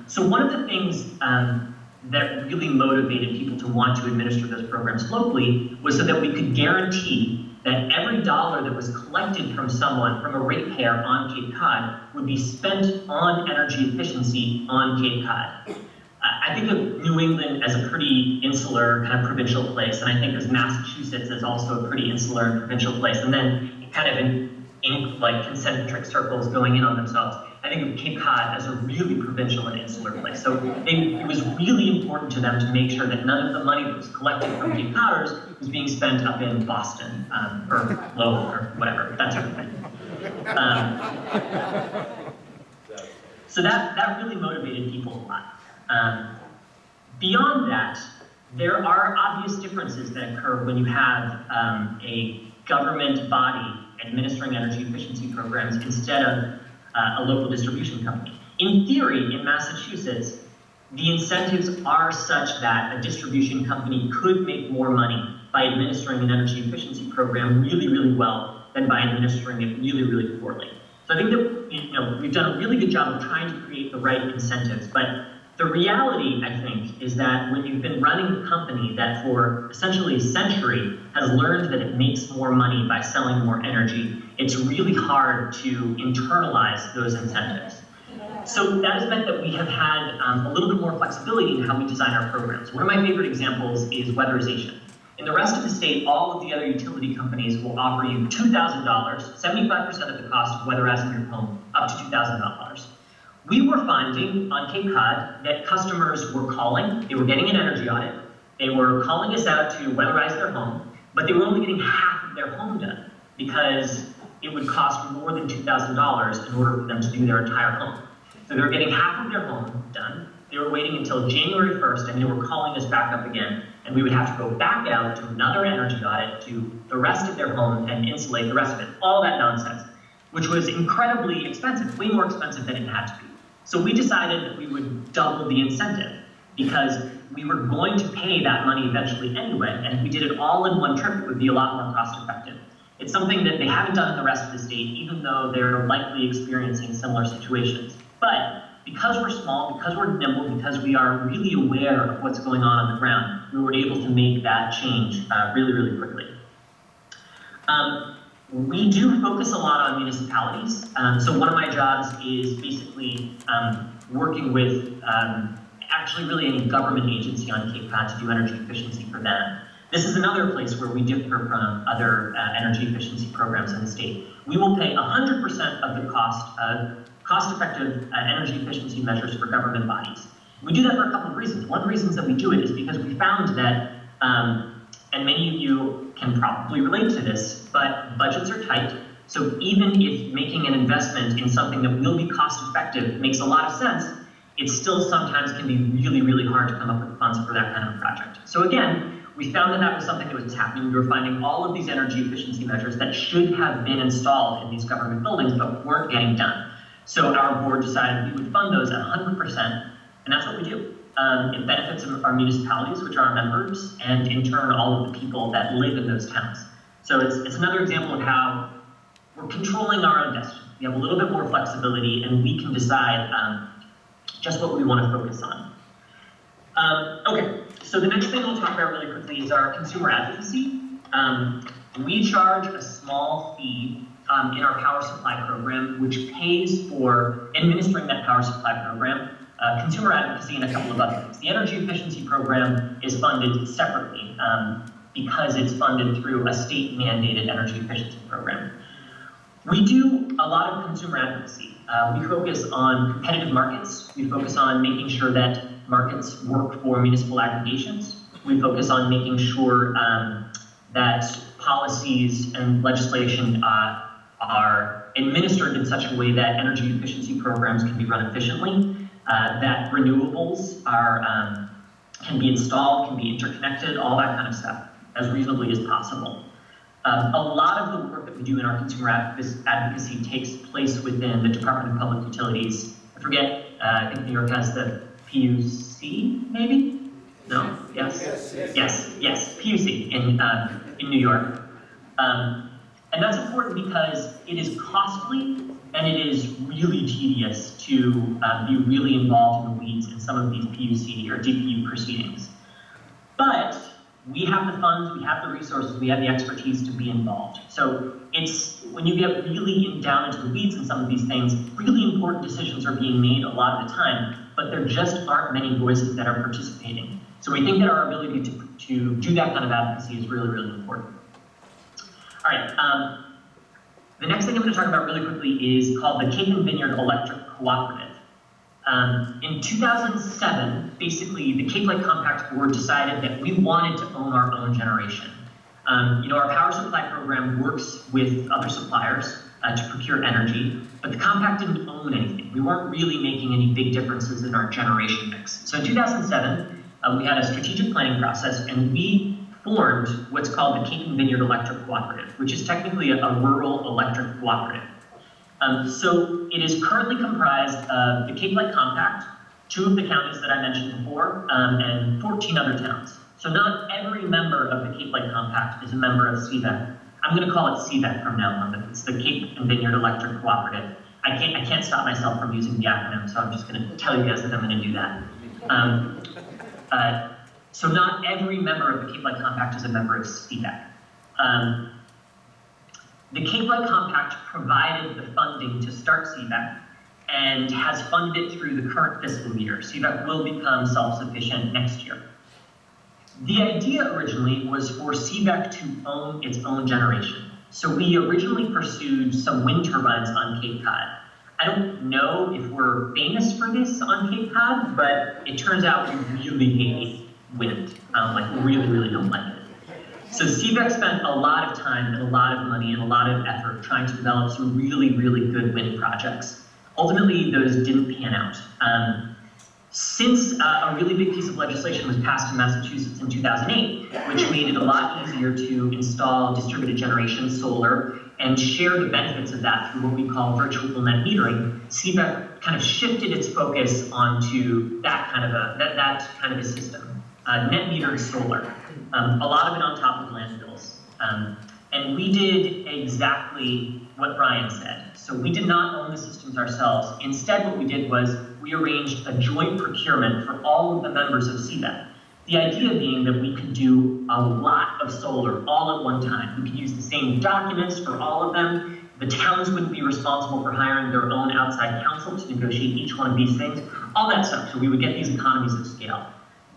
So one of the things that really motivated people to want to administer those programs locally was so that we could guarantee that every dollar that was collected from someone, from a ratepayer on Cape Cod, would be spent on energy efficiency on Cape Cod. I think of New England as a pretty insular kind of provincial place, and I think of Massachusetts as also a pretty insular and provincial place, and then kind of in like concentric circles going in on themselves. I think of Cape Cod as a really provincial and insular place. So it was really important to them to make sure that none of the money that was collected from Cape Coders was being spent up in Boston or Lowell or whatever, that sort of thing. So that really motivated people a lot. Beyond that, there are obvious differences that occur when you have a government body administering energy efficiency programs instead of a local distribution company. In theory, in Massachusetts, the incentives are such that a distribution company could make more money by administering an energy efficiency program really, really well than by administering it really, really poorly. So I think that we've done a really good job of trying to create the right incentives, but the reality, I think, is that when you've been running a company that for essentially a century has learned that it makes more money by selling more energy, it's really hard to internalize those incentives. So that has meant that we have had a little bit more flexibility in how we design our programs. One of my favorite examples is weatherization. In the rest of the state, all of the other utility companies will offer you $2,000, 75% of the cost of weatherizing your home, up to $2,000. We were finding on Cape Cod that customers were calling, they were getting an energy audit, they were calling us out to weatherize their home, but they were only getting half of their home done because it would cost more than $2,000 in order for them to do their entire home. So they were getting half of their home done. They were waiting until January 1st, and they were calling us back up again, and we would have to go back out to another energy audit to the rest of their home and insulate the rest of it. All that nonsense, which was incredibly expensive, way more expensive than it had to be. So we decided that we would double the incentive because we were going to pay that money eventually anyway, and if we did it all in one trip, it would be a lot more cost effective. It's something that they haven't done in the rest of the state, even though they're likely experiencing similar situations. But because we're small, because we're nimble, because we are really aware of what's going on the ground, we were able to make that change really, really quickly. We do focus a lot on municipalities. So one of my jobs is basically working with actually really any government agency on Cape Cod to do energy efficiency for them. This is another place where we differ from other energy efficiency programs in the state. We will pay 100% of the cost-effective energy efficiency measures for government bodies. We do that for a couple of reasons. One of the reasons that we do it is because we found that, and many of you can probably relate to this, but budgets are tight. So even if making an investment in something that will be cost-effective makes a lot of sense, it still sometimes can be really, really hard to come up with funds for that kind of project. So again, we found that that was something that was happening. We were finding all of these energy efficiency measures that should have been installed in these government buildings, but weren't getting done. So our board decided we would fund those at 100%, and that's what we do. It benefits our municipalities, which are our members, and in turn, all of the people that live in those towns. So it's another example of how we're controlling our own destiny. We have a little bit more flexibility, and we can decide just what we want to focus on. Okay, so the next thing we'll talk about really quickly is our consumer advocacy. We charge a small fee in our power supply program, which pays for administering that power supply program, consumer advocacy, and a couple of other things. The energy efficiency program is funded separately because it's funded through a state-mandated energy efficiency program. We do a lot of consumer advocacy. We focus on competitive markets. We focus on making sure that markets work for municipal aggregations. We focus on making sure that policies and legislation are administered in such a way that energy efficiency programs can be run efficiently, that renewables can be installed, can be interconnected, all that kind of stuff, as reasonably as possible. A lot of the work that we do in our consumer advocacy takes place within the Department of Public Utilities. I forget, I think New York has the PUC, maybe? No? Yes? Yes, PUC in New York. And that's important because it is costly and it is really tedious to be really involved in the weeds in some of these PUC or DPU proceedings. But we have the funds, we have the resources, we have the expertise to be involved. So it's, when you get really down into the weeds in some of these things, really important decisions are being made a lot of the time, but there just aren't many voices that are participating. So we think that our ability to do that kind of advocacy is really, really important. All right, the next thing I'm going to talk about really quickly is called the Cape and Vineyard Electric Cooperative. In 2007, basically, the Cape Light Compact Board decided that we wanted to own our own generation. Our power supply program works with other suppliers to procure energy, but the compact didn't own anything. We weren't really making any big differences in our generation mix. So in 2007, we had a strategic planning process, and we formed what's called the Cape and Vineyard Electric Cooperative, which is technically a rural electric cooperative. So it is currently comprised of the Cape Light Compact, 2 of the counties that I mentioned before, and 14 other towns. So not every member of the Cape Light Compact is a member of CVEC. I'm going to call it CVEC from now on, but it's the Cape and Vineyard Electric Cooperative. I can't stop myself from using the acronym, so I'm just going to tell you guys that I'm going to do that. So not every member of the Cape Light Compact is a member of CVEC. The Cape Light Compact provided the funding to start CVEC and has funded it through the current fiscal year. CVEC will become self-sufficient next year. The idea originally was for CVEC to own its own generation. So we originally pursued some wind turbines on Cape Cod. I don't know if we're famous for this on Cape Cod, but it turns out we really hate wind. Like, we really, really don't like it. So CVEC spent a lot of time and a lot of money and a lot of effort trying to develop some really, really good wind projects. Ultimately, those didn't pan out. Since a really big piece of legislation was passed in Massachusetts in 2008, which made it a lot easier to install distributed generation solar and share the benefits of that through what we call virtual net metering, CVEC kind of shifted its focus onto that kind of a system, net metered solar. A lot of it on top of landfills. And we did exactly what Brian said. So we did not own the systems ourselves. Instead, what we did was we arranged a joint procurement for all of the members of CVEC. The idea being that we could do a lot of solar all at one time. We could use the same documents for all of them. The towns wouldn't be responsible for hiring their own outside counsel to negotiate each one of these things, all that stuff. So we would get these economies of scale.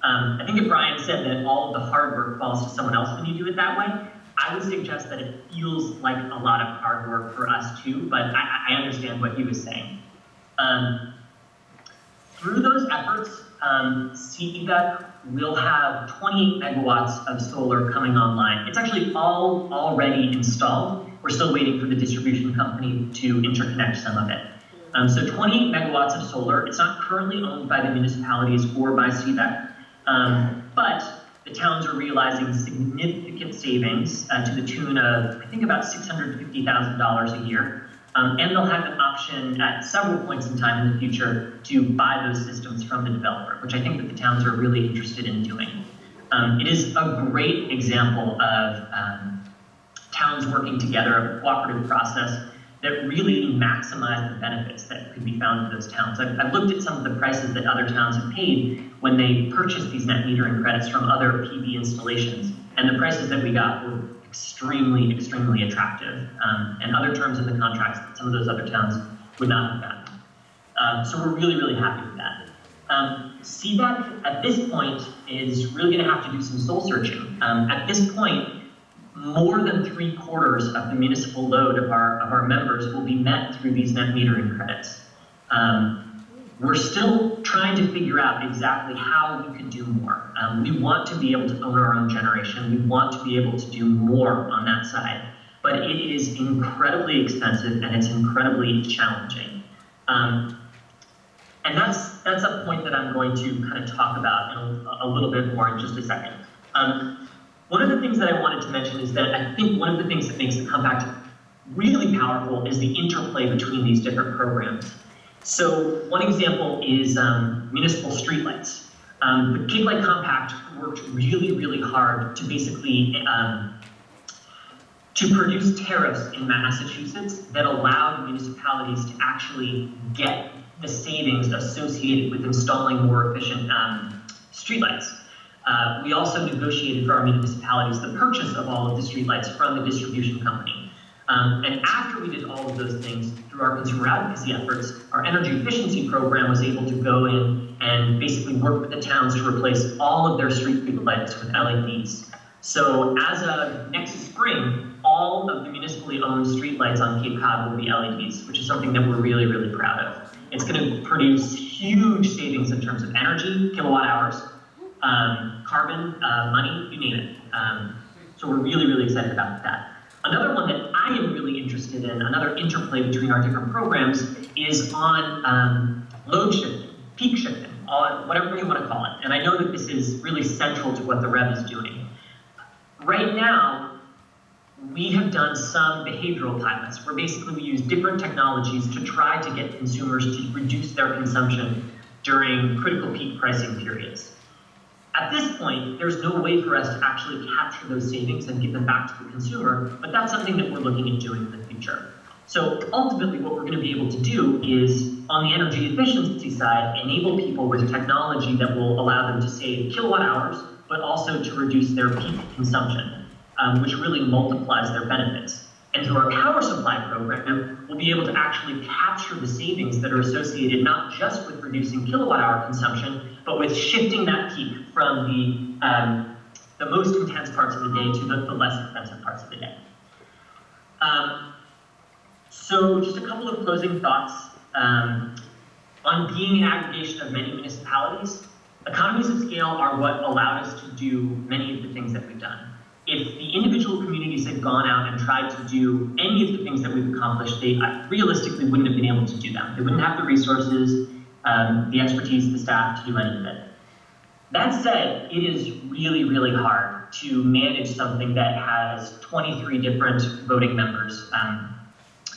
I think if Brian said that all of the hard work falls to someone else when you do it that way, I would suggest that it feels like a lot of hard work for us too, but I understand what he was saying. Through those efforts, CVEC will have 28 megawatts of solar coming online. It's actually all already installed. We're still waiting for the distribution company to interconnect some of it. So 28 megawatts of solar. It's not currently owned by the municipalities or by CVEC, but the towns are realizing significant savings to the tune of, I think, about $650,000 a year. And they'll have an option at several points in time in the future to buy those systems from the developer, which I think that the towns are really interested in doing. It is a great example of towns working together, a cooperative process that really maximize the benefits that could be found in those towns. I've looked at some of the prices that other towns have paid when they purchased these net metering credits from other PV installations, and the prices that we got were extremely, extremely attractive, and other terms in the contracts that some of those other towns would not have gotten. So we're really, really happy with that. CVEC at this point is really going to have to do some soul searching. At this point, more than 3/4 of the municipal load of our members will be met through these net metering credits. We're still trying to figure out exactly how we could do more. We want to be able to own our own generation. We want to be able to do more on that side, but it is incredibly expensive and it's incredibly challenging. And that's a point that I'm going to kind of talk about in a little bit more in just a second. One of the things that I wanted to mention is that I think one of the things that makes the compact really powerful is the interplay between these different programs. So one example is municipal streetlights. The Cape Light Compact worked really, really hard to basically to produce tariffs in Massachusetts that allowed municipalities to actually get the savings associated with installing more efficient streetlights. We also negotiated for our municipalities the purchase of all of the streetlights from the distribution company. And after we did all of those things through our consumer advocacy efforts, our energy efficiency program was able to go in and basically work with the towns to replace all of their street lights with LEDs. So as of next spring, all of the municipally owned streetlights on Cape Cod will be LEDs, which is something that we're really, really proud of. It's going to produce huge savings in terms of energy, kilowatt hours, carbon, money, you name it. So we're really, really excited about that. Another one that I am really interested in, another interplay between our different programs, is on load shifting, peak shifting, whatever you want to call it. And I know that this is really central to what the REV is doing. Right now, we have done some behavioral pilots where basically we use different technologies to try to get consumers to reduce their consumption during critical peak pricing periods. At this point, there's no way for us to actually capture those savings and give them back to the consumer, but that's something that we're looking at doing in the future. So ultimately, what we're going to be able to do is, on the energy efficiency side, enable people with technology that will allow them to save kilowatt hours, but also to reduce their peak consumption, which really multiplies their benefits. And through our power supply program, we'll be able to actually capture the savings that are associated not just with reducing kilowatt hour consumption, but with shifting that peak from the the most intense parts of the day to the less expensive parts of the day. So just a couple of closing thoughts. On being an aggregation of many municipalities, economies of scale are what allowed us to do many of the things that we've done. If the individual communities had gone out and tried to do any of the things that we've accomplished, they realistically wouldn't have been able to do them. They wouldn't have the resources, the expertise, the staff to do any of it. That said, it is really, really hard to manage something that has 23 different voting members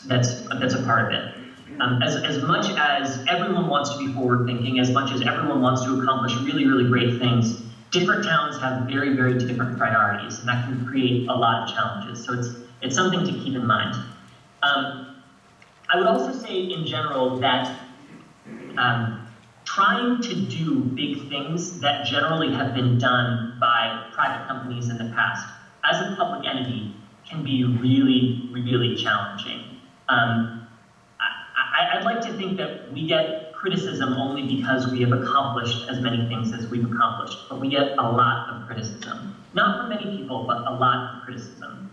that's a part of it. As much as everyone wants to be forward-thinking, as much as everyone wants to accomplish really, really great things, different towns have very, very different priorities, and that can create a lot of challenges. So it's something to keep in mind. I would also say in general that trying to do big things that generally have been done by private companies in the past, as a public entity, can be really, really challenging. I'd like to think that we get criticism only because we have accomplished as many things as we've accomplished, but we get a lot of criticism. Not from many people, but a lot of criticism.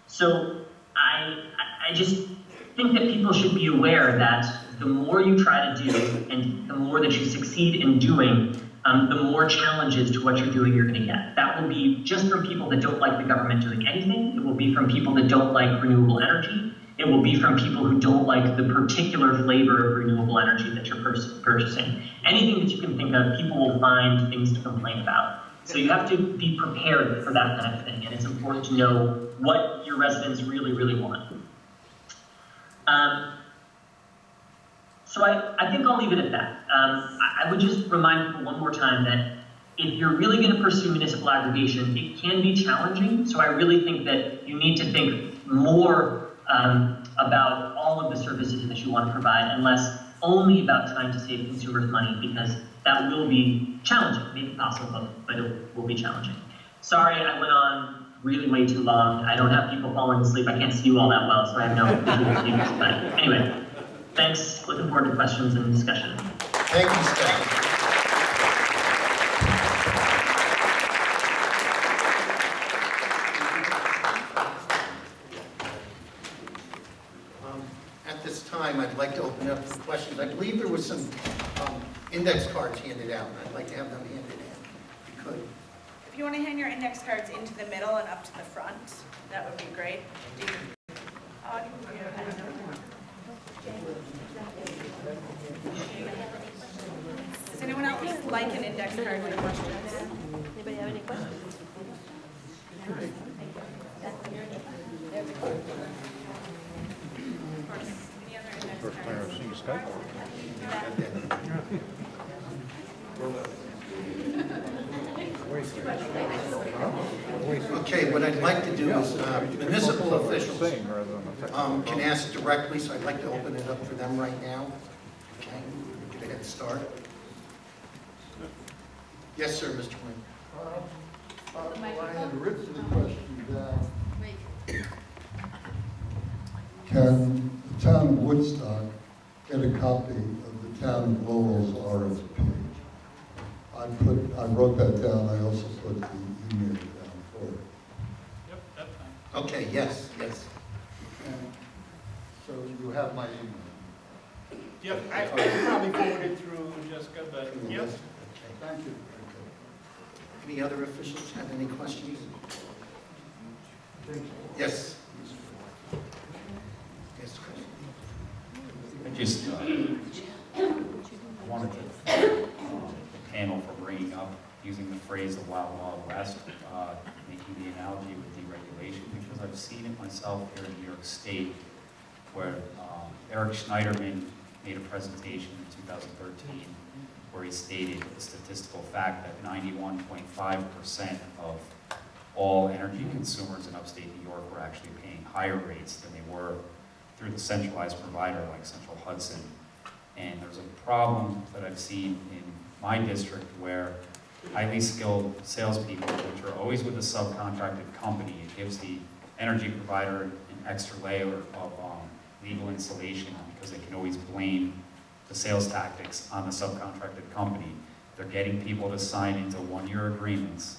So I just think that people should be aware that the more you try to do and the more that you succeed in doing, the more challenges to what you're doing you're going to get. That will be just from people that don't like the government doing anything. It will be from people that don't like renewable energy. It will be from people who don't like the particular flavor of renewable energy that you're purchasing. Anything that you can think of, people will find things to complain about. So you have to be prepared for that kind of thing, and it's important to know what your residents really, really want. So I think I'll leave it at that. I would just remind people one more time that if you're really going to pursue municipal aggregation, it can be challenging. So I really think that you need to think more about all of the services that you want to provide, and less only about trying to save consumers money, because that will be challenging, maybe possible, but it will be challenging. Sorry, I went on really way too long. I don't have people falling asleep. I can't see you all that well, so I have no views. But anyway, thanks. Looking forward to questions and discussion. Thank you, Steph. At this time, I'd like to open up for questions. I believe there was some index cards handed out. I'd like to have them handed in, if you could. If you want to hand your index cards into the middle and up to the front, that would be great. Does anyone else like an index card with questions? Anybody have any questions? Of course. Any other index First time cards? I've seen Skype. Okay, what I'd like to do is municipal officials Same rather than a technical. can ask directly, so I'd like to open it up for them right now. Okay, get a head start. Yes, sir, Mr. Quinn. I had written the question down. Can the town of Woodstock get a copy of the town of Lowell's RFP? I wrote that down. I also put the email down for it. Yep, that's fine. Okay, yes, yes. And so you have my email. Yep, I could probably forward it through Jessica, but yep. Okay. Thank you. Any other officials have any questions? Yes. Yes, Chris. I just wanted to thank the panel for bringing up, using the phrase the Wild Wild West, making the analogy with deregulation, because I've seen it myself here in New York State, where Eric Schneiderman made a presentation in 2013 where he stated the statistical fact that 91.5% of all energy consumers in upstate New York were actually paying higher rates than they were through the centralized provider like Central Hudson. And there's a problem that I've seen in my district where highly skilled salespeople, which are always with a subcontracted company, it gives the energy provider an extra layer of legal insulation because they can always blame the sales tactics on the subcontracted company. They're getting people to sign into one-year agreements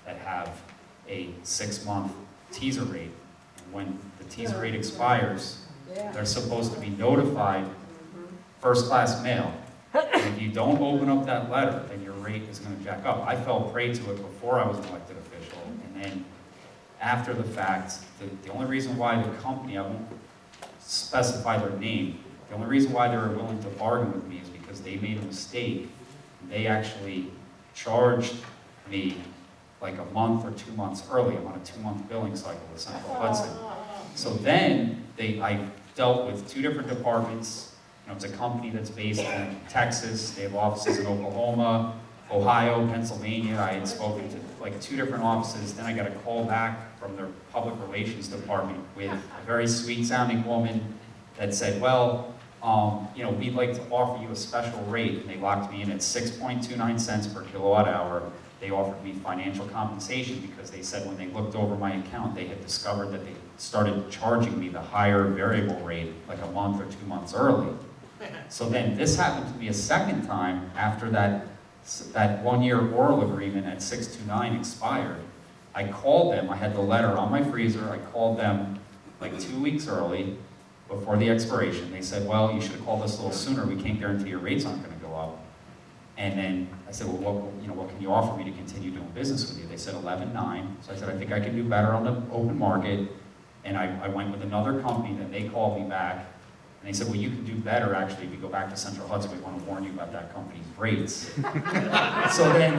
that have a 6-month teaser rate. And when the teaser rate expires, they're supposed to be notified first-class mail. And if you don't open up that letter, then your rate is going to jack up. I fell prey to it before I was an elected official, and then after the fact, the only reason why the company, I won't specify their name, the only reason why they were willing to bargain with me is because they made a mistake. They actually charged me like a month or 2 months early. I'm on a 2-month billing cycle with Central Hudson. So then I dealt with 2 different departments. You know, it's a company that's based in Texas. They have offices in Oklahoma, Ohio, Pennsylvania. I had spoken to like 2 different offices. Then I got a call back from their public relations department with a very sweet sounding woman that said, well, you know, we'd like to offer you a special rate. And they locked me in at 6.29 cents per kilowatt hour. They offered me financial compensation because they said when they looked over my account, they had discovered that they started charging me the higher variable rate like a month or 2 months early. So then this happened to me a second time after that 1-year oral agreement at 629 expired. I called them, I had the letter on my freezer, I called them like 2 weeks early before the expiration. They said, well, you should have called us a little sooner, we can't guarantee your rates aren't going to go up. And then I said, well, what can you offer me to continue doing business with you? They said 11.9. So I said, I think I can do better on the open market. And I went with another company, then they called me back. And they said, well, you can do better, actually, if you go back to Central Hudson. We want to warn you about that company's rates. So then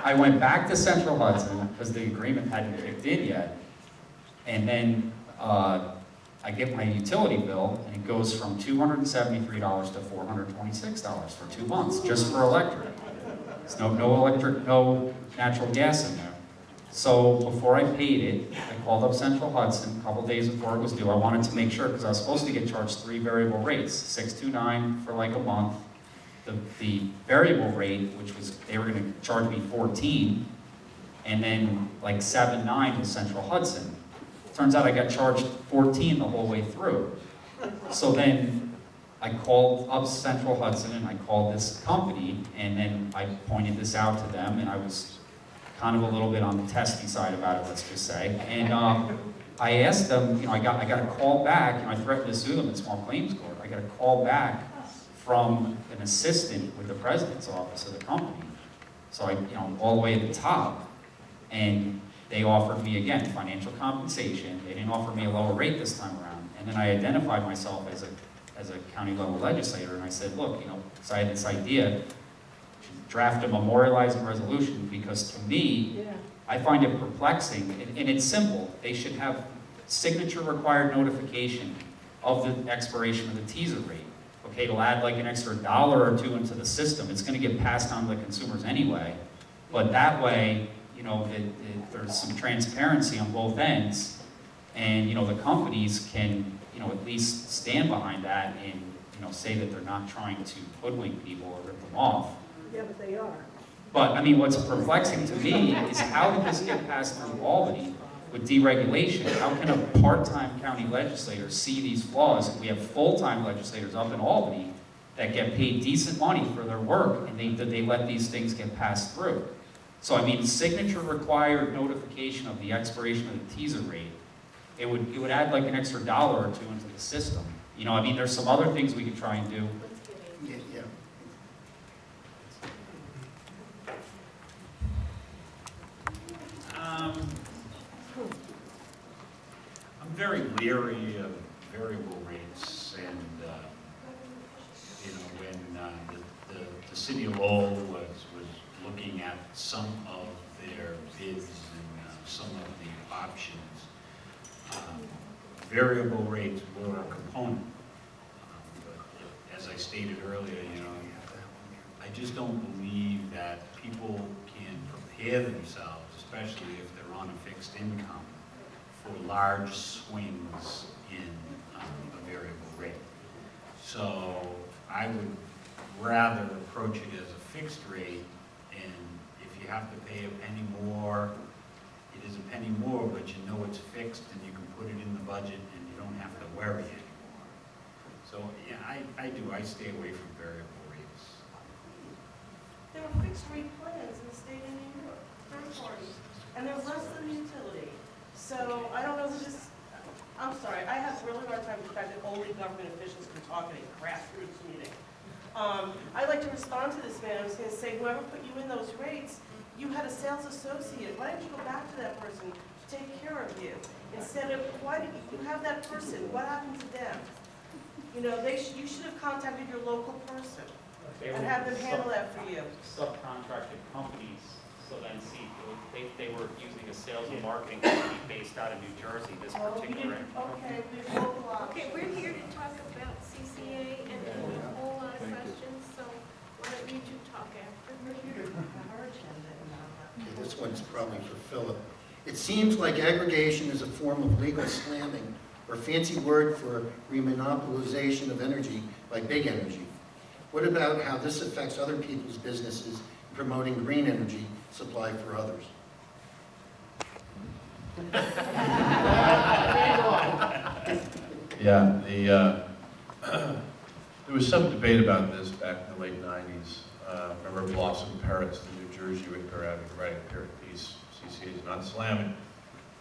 I went back to Central Hudson, because the agreement hadn't kicked in yet. And then I get my utility bill, and it goes from $273 to $426 for 2 months, just for electric. There's no electric, no natural gas in there. So before I paid it, I called up Central Hudson a couple days before it was due. I wanted to make sure, because I was supposed to get charged 3 variable rates, 629 for like a month. The variable rate, which was, they were going to charge me 14, and then like 7.9 with Central Hudson. Turns out I got charged 14 the whole way through. So then I called up Central Hudson and I called this company, and then I pointed this out to them, and I was kind of a little bit on the testy side about it, let's just say. And I asked them, you know, I got a call back, and I threatened to sue them in small claims court. I got a call back from an assistant with the president's office of the company. So I, you know, all the way at the top, and they offered me, again, financial compensation. They didn't offer me a lower rate this time around. And then I identified myself as a county level legislator, and I said, look, you know, so I had this idea, draft a memorializing resolution, because to me, I find it perplexing, and it's simple. They should have signature required notification of the expiration of the teaser rate. Okay, it'll add like an extra $1 or $2 into the system. It's going to get passed on to the consumers anyway, but that way, you know, there's some transparency on both ends, and, you know, the companies can, you know, at least stand behind that and, you know, say that they're not trying to hoodwink people or rip them off. Yeah, but they are. But, I mean, what's perplexing to me is how did this get passed through Albany with deregulation? How can a part-time county legislator see these flaws? We have full-time legislators up in Albany that get paid decent money for their work, and they let these things get passed through. So, I mean, signature required notification of the expiration of the teaser rate, it would add like an extra $1 or $2 into the system. You know, I mean, there's some other things we could try and do. Yeah, yeah. I'm very leery of variable rates, and you know, when the city of Lowell was looking at some of their bids and some of the options, variable rates were a component. But as I stated earlier, you know, I just don't believe that people can prepare themselves, especially if they're on a fixed income, for large swings in a variable rate. So I would rather approach it as a fixed rate, and if you have to pay a penny more, it is a penny more, but you know it's fixed and you can put it in the budget and you don't have to worry anymore. So yeah, I stay away from variable rates. There were fixed rate plans in the state of New York, third party. and they're less than the utility. So I don't know who this, I'm sorry, I have a really hard time with the fact that only government officials can talk at a grassroots meeting. I'd like to respond to this man. I was going to say, whoever put you in those rates, you had a sales associate. Why didn't you go back to that person to take care of you? Instead of, why did you have that person? What happened to them? You know, you should have contacted your local person and have them handle that for you. Subcontracted companies, so then see, they were using a sales and marketing company based out of New Jersey, this Oh, you particular. didn't, okay, we have local options. Okay, we're here to talk about CCA and a whole lot of questions, so why don't you two talk after? We're here. Okay, this one's probably for Philip. It seems like aggregation is a form of legal slamming, or fancy word for remonopolization of energy by big energy. What about how this affects other people's businesses promoting green energy supply for others? Yeah, there was some debate about this back in the late 90s. Remember Blossom Parrots, the New Jersey Richter having writing a period piece, CCA is not slamming.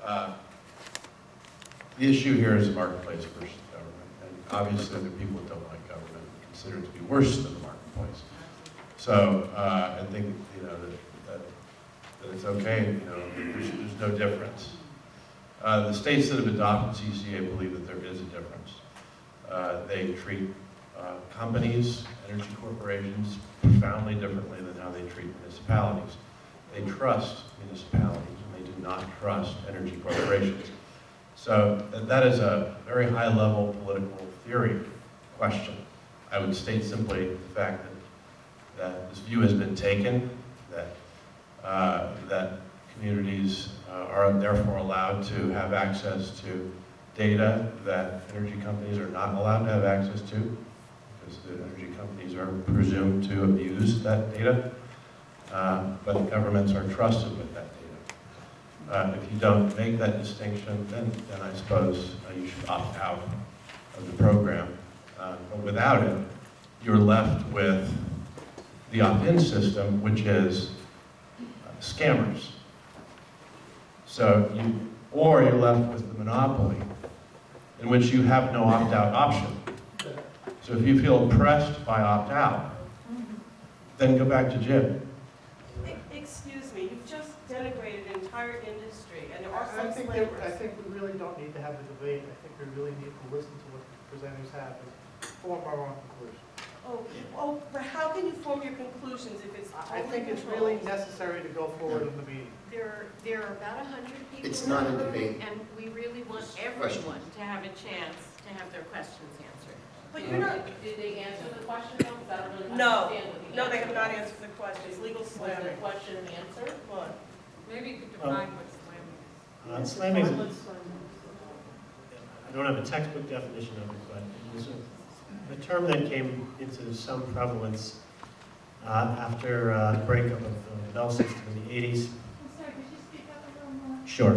The issue here is the marketplace versus government. And obviously there are people that don't like government and consider it to be worse than the marketplace. So I think that it's okay, there's no difference. The states that have adopted CCA believe that there is a difference. They treat companies, energy corporations, profoundly differently than how they treat municipalities. They trust municipalities and they do not trust energy corporations. So that is a very high-level political theory question. I would state simply the fact that this view has been taken, that communities are therefore allowed to have access to data that energy companies are not allowed to have access to, because the energy companies are presumed to abuse that data, but the governments are trusted with that data. If you don't make that distinction, then I suppose you should opt out of the program. But without it, you're left with the opt-in system, which is scammers. So or you're left with the monopoly, in which you have no opt-out option. So if you feel oppressed by opt-out, then go back to Jim. Excuse me, you've just denigrated an entire industry, and there are I some think slavers. I think we really don't need to have the debate. I think we really need to listen to what the presenters have and form our own conclusion. Oh, but how can you form your conclusions if it's I totally think it's controlled? really necessary to go forward in the meeting. There are about 100 people. It's in not the a room, debate. And we really want It's everyone to have a chance to have their questions answered. But you're not, Did they answer the question though? Because I don't really no, understand what the no, they answer have not was. answered the question, it's legal Was the slamming. question answered? What? Maybe you could define what slamming is. Slamming, I don't have a textbook definition of it, but it was a term that came into some prevalence after the breakup of the Bell system in the 80s. Sorry, could you speak up a little more? Sure.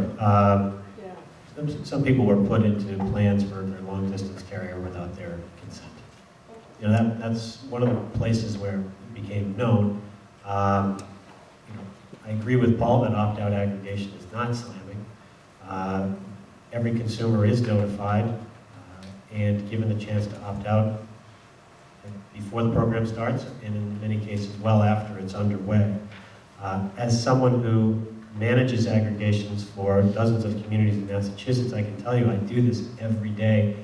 Some people were put into plans for their long-distance carrier without their consent. You know, that's one of the places where it became known. I agree with Paul that opt-out aggregation is not slamming. Every consumer is notified and given the chance to opt out before the program starts, and in many cases well after it's underway. As someone who manages aggregations for dozens of communities in Massachusetts, I can tell you I do this every day.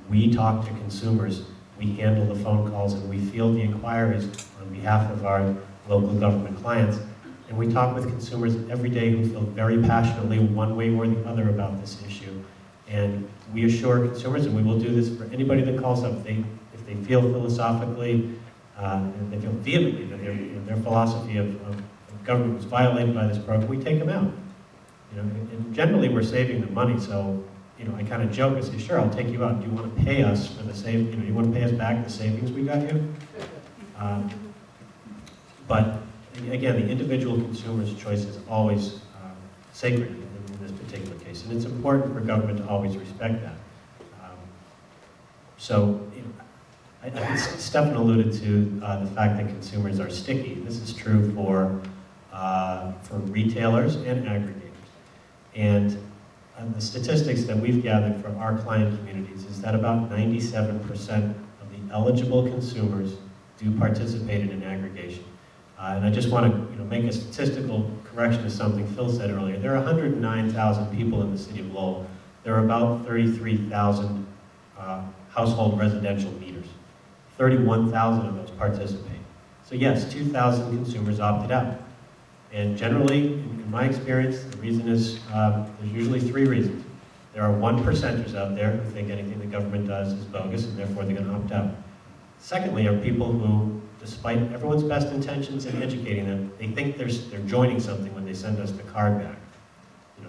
We talk to consumers, we handle the phone calls, and we field the inquiries on behalf of our local government clients. And we talk with consumers every day who feel very passionately one way or the other about this issue. And we assure consumers, and we will do this for anybody that calls up, if they feel philosophically, and they feel vehemently that their philosophy of government was violated by this program, we take them out. And generally we're saving them money, so I kind of joke and say, sure, I'll take you out. Do you want to pay us for the you want to pay us back the savings we got you? But again, the individual consumer's choice is always sacred in this particular case, and it's important for government to always respect that. I think Stefan alluded to the fact that consumers are sticky. This is true for retailers and aggregators. And the statistics that we've gathered from our client communities is that about 97% of the eligible consumers do participate in an aggregation. And I just want to make a statistical correction to something Phil said earlier. There are 109,000 people in the city of Lowell. There are about 33,000 household residential meters. 31,000 of those participate. So yes, 2,000 consumers opted out. And generally, in my experience, the reason is, there's usually three reasons. There are 1%ers out there who think anything the government does is bogus and therefore they're going to opt out. Secondly, are people who, despite everyone's best intentions in educating them, they think they're joining something when they send us the card back.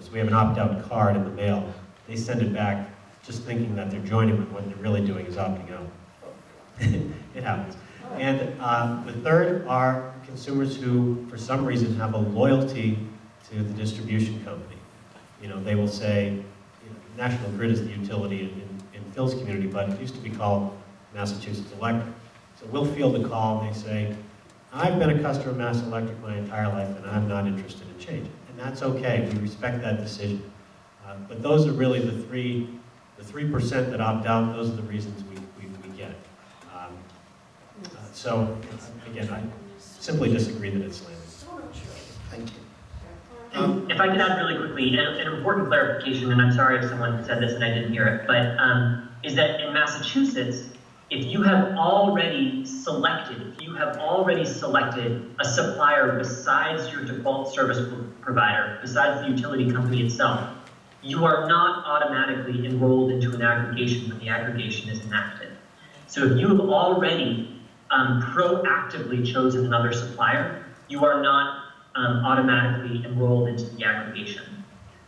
So we have an opt-out card in the mail. They send it back just thinking that they're joining when what they're really doing is opting out. It happens. And the third are consumers who, for some reason, have a loyalty to the distribution company. They will say, National Grid is the utility in Phil's community, but it used to be called Massachusetts Electric. So we'll field the call and they say, I've been a customer of Mass Electric my entire life and I'm not interested in change. And that's okay, we respect that decision. But those are really the 3% that opt out, those are the reasons we get. So again, I simply disagree that it's slamming. Thank you. If I could add really quickly, an important clarification, and I'm sorry if someone said this and I didn't hear it, but is that in Massachusetts, if you have already selected a supplier besides your default service provider, besides the utility company itself, you are not automatically enrolled into an aggregation when the aggregation is enacted. So if you have already proactively chosen another supplier, you are not automatically enrolled into the aggregation.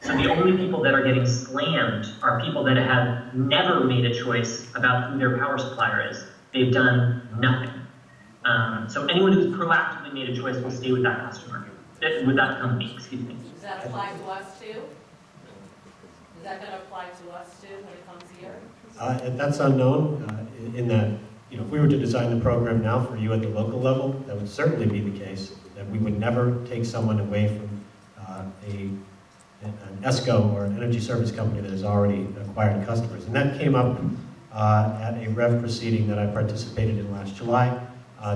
So the only people that are getting slammed are people that have never made a choice about who their power supplier is. They've done nothing. So anyone who's proactively made a choice will stay with that customer, with that company, excuse me. Does that apply to us too? Is that going to apply to us too when it comes here? That's unknown in that, if we were to design the program now for you at the local level, that would certainly be the case, that we would never take someone away from an ESCO or an energy service company that has already acquired customers. And that came up at a REV proceeding that I participated in last July.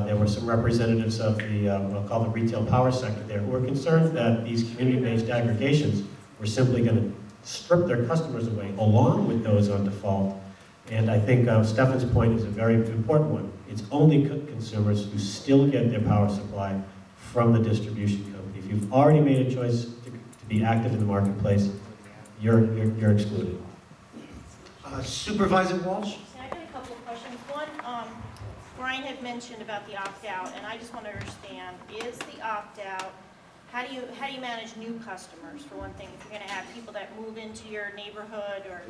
There were some representatives of the, what I'll call the retail power sector there, who were concerned that these community-based aggregations were simply going to strip their customers away, along with those on default. And I think Stefan's point is a very important one. It's only consumers who still get their power supply from the distribution company. If you've already made a choice to be active in the marketplace, you're excluded. Supervisor Walsh? I got a couple of questions. One, Brian had mentioned about the opt-out, and I just want to understand, is the opt-out, how do you manage new customers, for one thing, if you're going to have people that move into your neighborhood, or,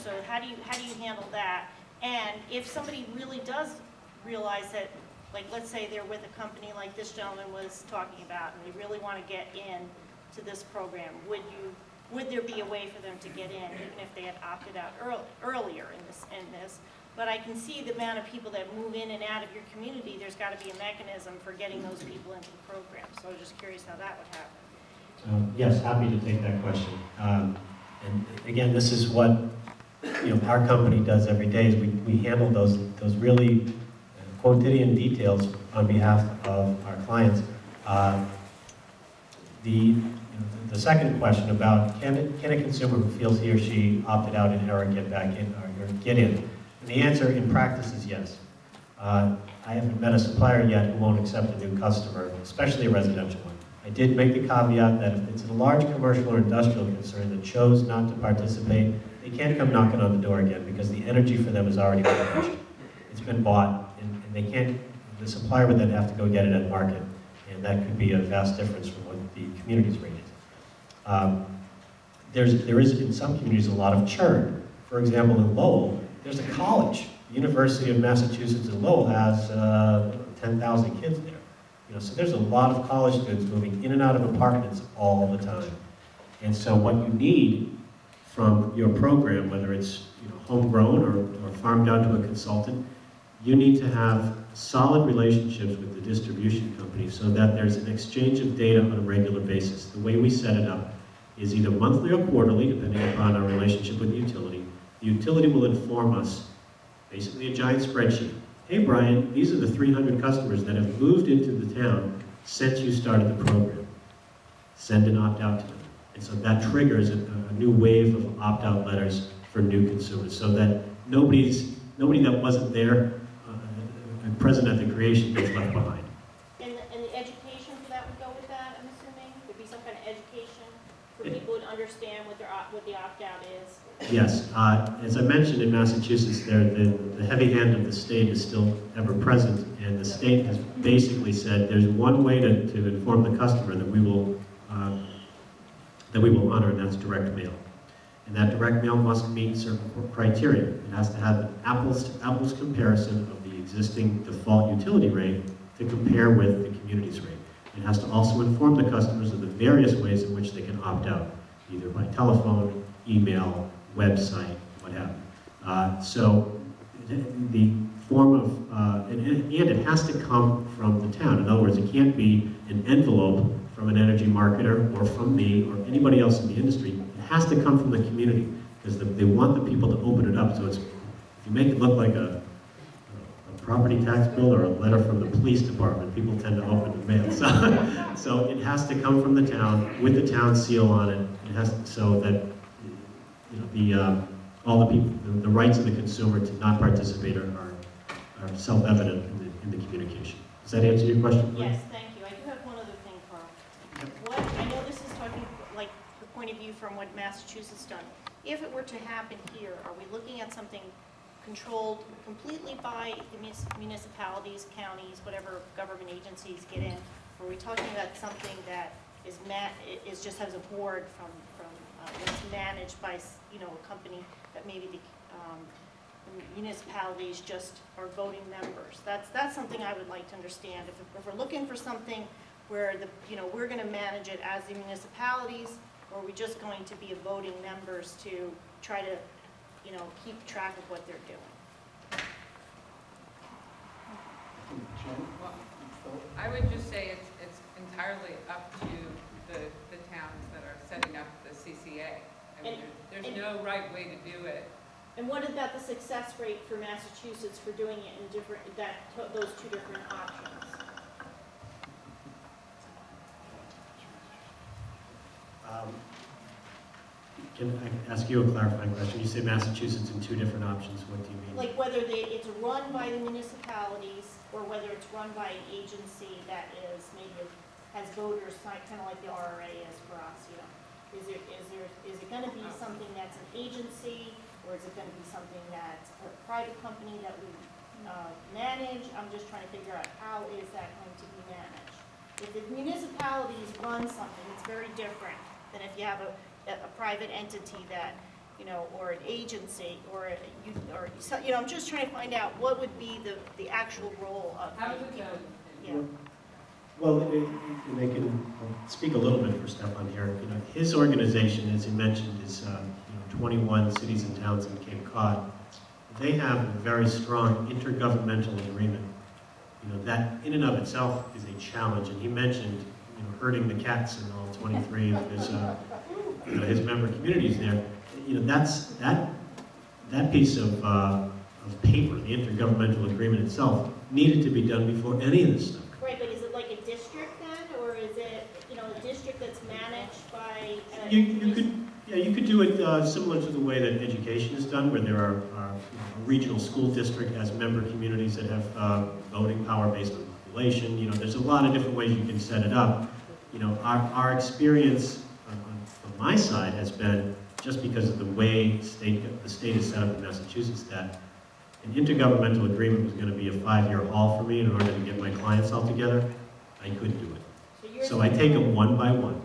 so how do you handle that? And if somebody really does realize that, like, let's say they're with a company like this gentleman was talking about, and they really want to get in to this program, would there be a way for them to get in, even if they had opted out earlier in this? But I can see the amount of people that move in and out of your community, there's got to be a mechanism for getting those people into the program. So I was just curious how that would happen. Yes, happy to take that question. And again, this is what our company does every day, is we handle those really quotidian details on behalf of our clients. The second question about can a consumer who feels he or she opted out in error get back in or get in? And the answer in practice is yes. I haven't met a supplier yet who won't accept a new customer, especially a residential one. I did make the caveat that if it's a large commercial or industrial concern that chose not to participate, they can't come knocking on the door again because the energy for them has already been purchased. It's been bought, and they can't, the supplier would then have to go get it at market, and that could be a vast difference from what the community's rate is. There is, in some communities, a lot of churn. For example, in Lowell, there's a college. The University of Massachusetts in Lowell has 10,000 kids there. So there's a lot of college students moving in and out of apartments all the time. And so what you need from your program, whether it's homegrown or farmed out to a consultant, you need to have solid relationships with the distribution company so that there's an exchange of data on a regular basis. The way we set it up is either monthly or quarterly, depending upon our relationship with the utility. The utility will inform us, basically a giant spreadsheet. Hey Brian, these are the 300 customers that have moved into the town since you started the program. Send an opt-out to them. And so that triggers a new wave of opt-out letters for new consumers, so that nobody that wasn't there present at the creation gets left behind. And the education for that would go with that, I'm assuming? Would be some kind of education for people to understand what the opt-out is? Yes, as I mentioned, in Massachusetts, the heavy hand of the state is still ever present, and the state has basically said there's one way to inform the customer that we will honor, and that's direct mail. And that direct mail must meet certain criteria. It has to have an apples-to-apples comparison of the existing default utility rate to compare with the community's rate. It has to also inform the customers of the various ways in which they can opt out, either by telephone, email, website, what have you. So the form of, and it has to come from the town. In other words, it can't be an envelope from an energy marketer or from me or anybody else in the industry. It has to come from the community, because they want the people to open it up. So if you make it look like a property tax bill or a letter from the police department, people tend to open the mail. So it has to come from the town with the town seal on it. It has so that all the people, the rights of the consumer to not participate are self-evident in the communication. Does that answer your question? Yes, thank you. I do have one other thing, Carl. I know this is talking like the point of view from what Massachusetts done. If it were to happen here, are we looking at something controlled completely by the municipalities, counties, whatever government agencies get in? Or are we talking about something that is just has a board from that's managed by a company that maybe the municipalities just are voting members? That's something I would like to understand. If we're looking for something where we're going to manage it as the municipalities, or are we just going to be voting members to try to keep track of what they're doing? I would just say it's entirely up to the towns that are setting up the CCA. I mean, there's no right way to do it. And what about the success rate for Massachusetts for doing it in those two different options? Can I ask you a clarifying question? You say Massachusetts in two different options. What do you mean? Like whether it's run by the municipalities or whether it's run by an agency that is maybe has voters, kind of like the RRA is for us. Is it going to be something that's an agency, or is it going to be something that's a private company that we manage? I'm just trying to figure out how is that going to be managed. If the municipalities run something, it's very different than if you have a private entity that, or an agency, or I'm just trying to find out what would be the actual role of How does it go? Yeah. Well, they can speak a little bit for Stefan here. His organization, as he mentioned, is 21 cities and towns in Cape Cod. They have a very strong intergovernmental agreement. That in and of itself is a challenge. And he mentioned, herding the cats in all 23 of his member communities there. That piece of paper, the intergovernmental agreement itself, needed to be done before any of this stuff. Right, but is it like a district then, or is it a district that's managed by? You could do it similar to the way that education is done, where there are a regional school district has member communities that have voting power based on population. There's a lot of different ways you can set it up. Our experience on my side has been, just because of the way the state is set up in Massachusetts, that an intergovernmental agreement was going to be a 5-year haul for me in order to get my clients all together. I couldn't do it. So I take them one by one.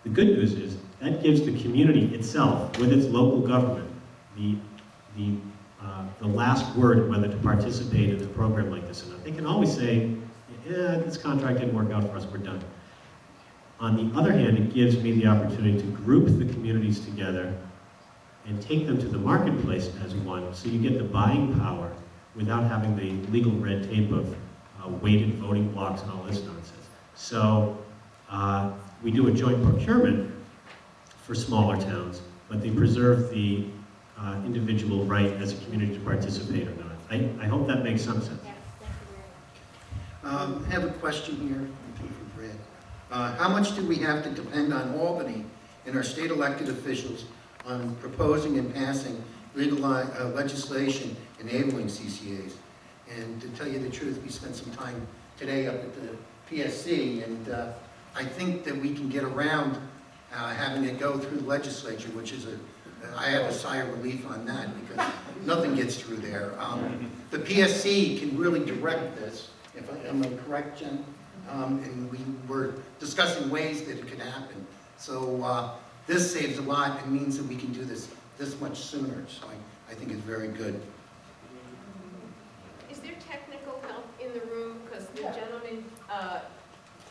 The good news is that gives the community itself, with its local government, the last word of whether to participate in a program like this or not. They can always say, yeah, this contract didn't work out for us, we're done. On the other hand, it gives me the opportunity to group the communities together and take them to the marketplace as one, so you get the buying power without having the legal red tape of weighted voting blocks and all this nonsense. So we do a joint procurement for smaller towns, but they preserve the individual right as a community to participate or not. I hope that makes some sense. Yeah, thank you very much. I have a question here for Brad. How much do we have to depend on Albany and our state elected officials on proposing and passing legislation enabling CCAs? And to tell you the truth, we spent some time today up at the PSC, and I think that we can get around having it go through the legislature, which is I have a sigh of relief on that because nothing gets through there. The PSC can really direct this, am I correct, Jen? And we were discussing ways that it could happen. So this saves a lot and means that we can do this much sooner. So I think it's very good. Is there technical help in the room? Because the gentleman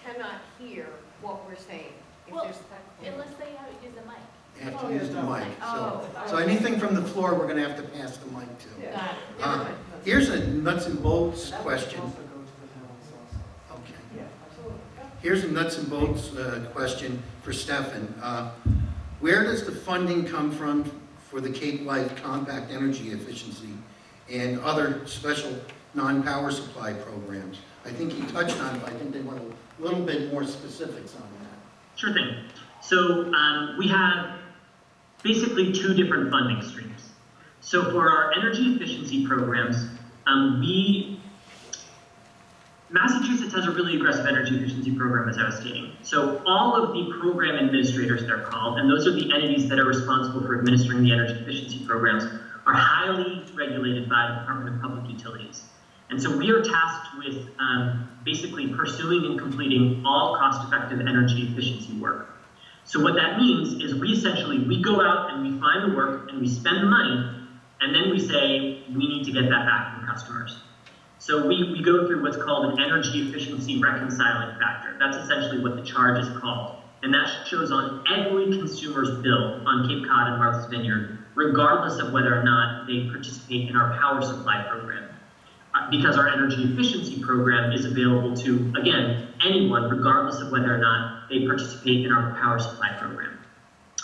cannot hear what we're saying. If Well, there's technical- Unless they use a mic. You have to use the mic. Oh, So anything from the floor, we're going to have to pass the mic to. Got it. never mind. Here's a nuts and bolts question. Okay. Here's a nuts and bolts question for Stefan. Where does the funding come from for the Cape Light Compact Energy Efficiency and other special non-power supply programs? I think he touched on it, but I think they want a little bit more specifics on that. Sure thing. So we have basically two different funding streams. So for our energy efficiency programs, Massachusetts has a really aggressive energy efficiency program, as I was stating. So all of the program administrators, they're called, and those are the entities that are responsible for administering the energy efficiency programs, are highly regulated by the Department of Public Utilities. And so we are tasked with basically pursuing and completing all cost-effective energy efficiency work. So what that means is we go out and we find the work and we spend the money, and then we say we need to get that back from customers. So we go through what's called an energy efficiency reconciling factor. That's essentially what the charge is called. And that shows on every consumer's bill on Cape Cod and Martha's Vineyard, regardless of whether or not they participate in our power supply program. Because our energy efficiency program is available to, again, anyone, regardless of whether or not they participate in our power supply program.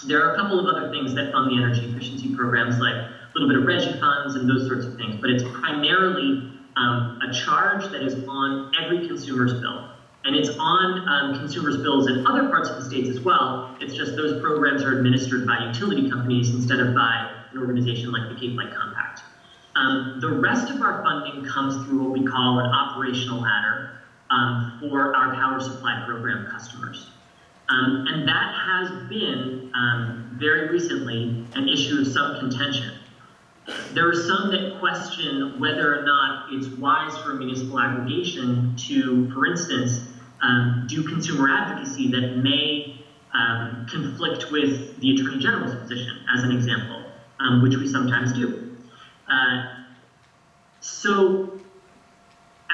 There are a couple of other things that fund the energy efficiency programs, like a little bit of REGI funds and those sorts of things, but it's primarily a charge that is on every consumer's bill. And it's on consumers' bills in other parts of the states as well. It's just those programs are administered by utility companies instead of by an organization like the Cape Light Compact. The rest of our funding comes through what we call an operational adder for our power supply program customers. And that has been, very recently, an issue of some contention. There are some that question whether or not it's wise for a municipal aggregation to, for instance, do consumer advocacy that may conflict with the Attorney General's position, as an example, which we sometimes do. So,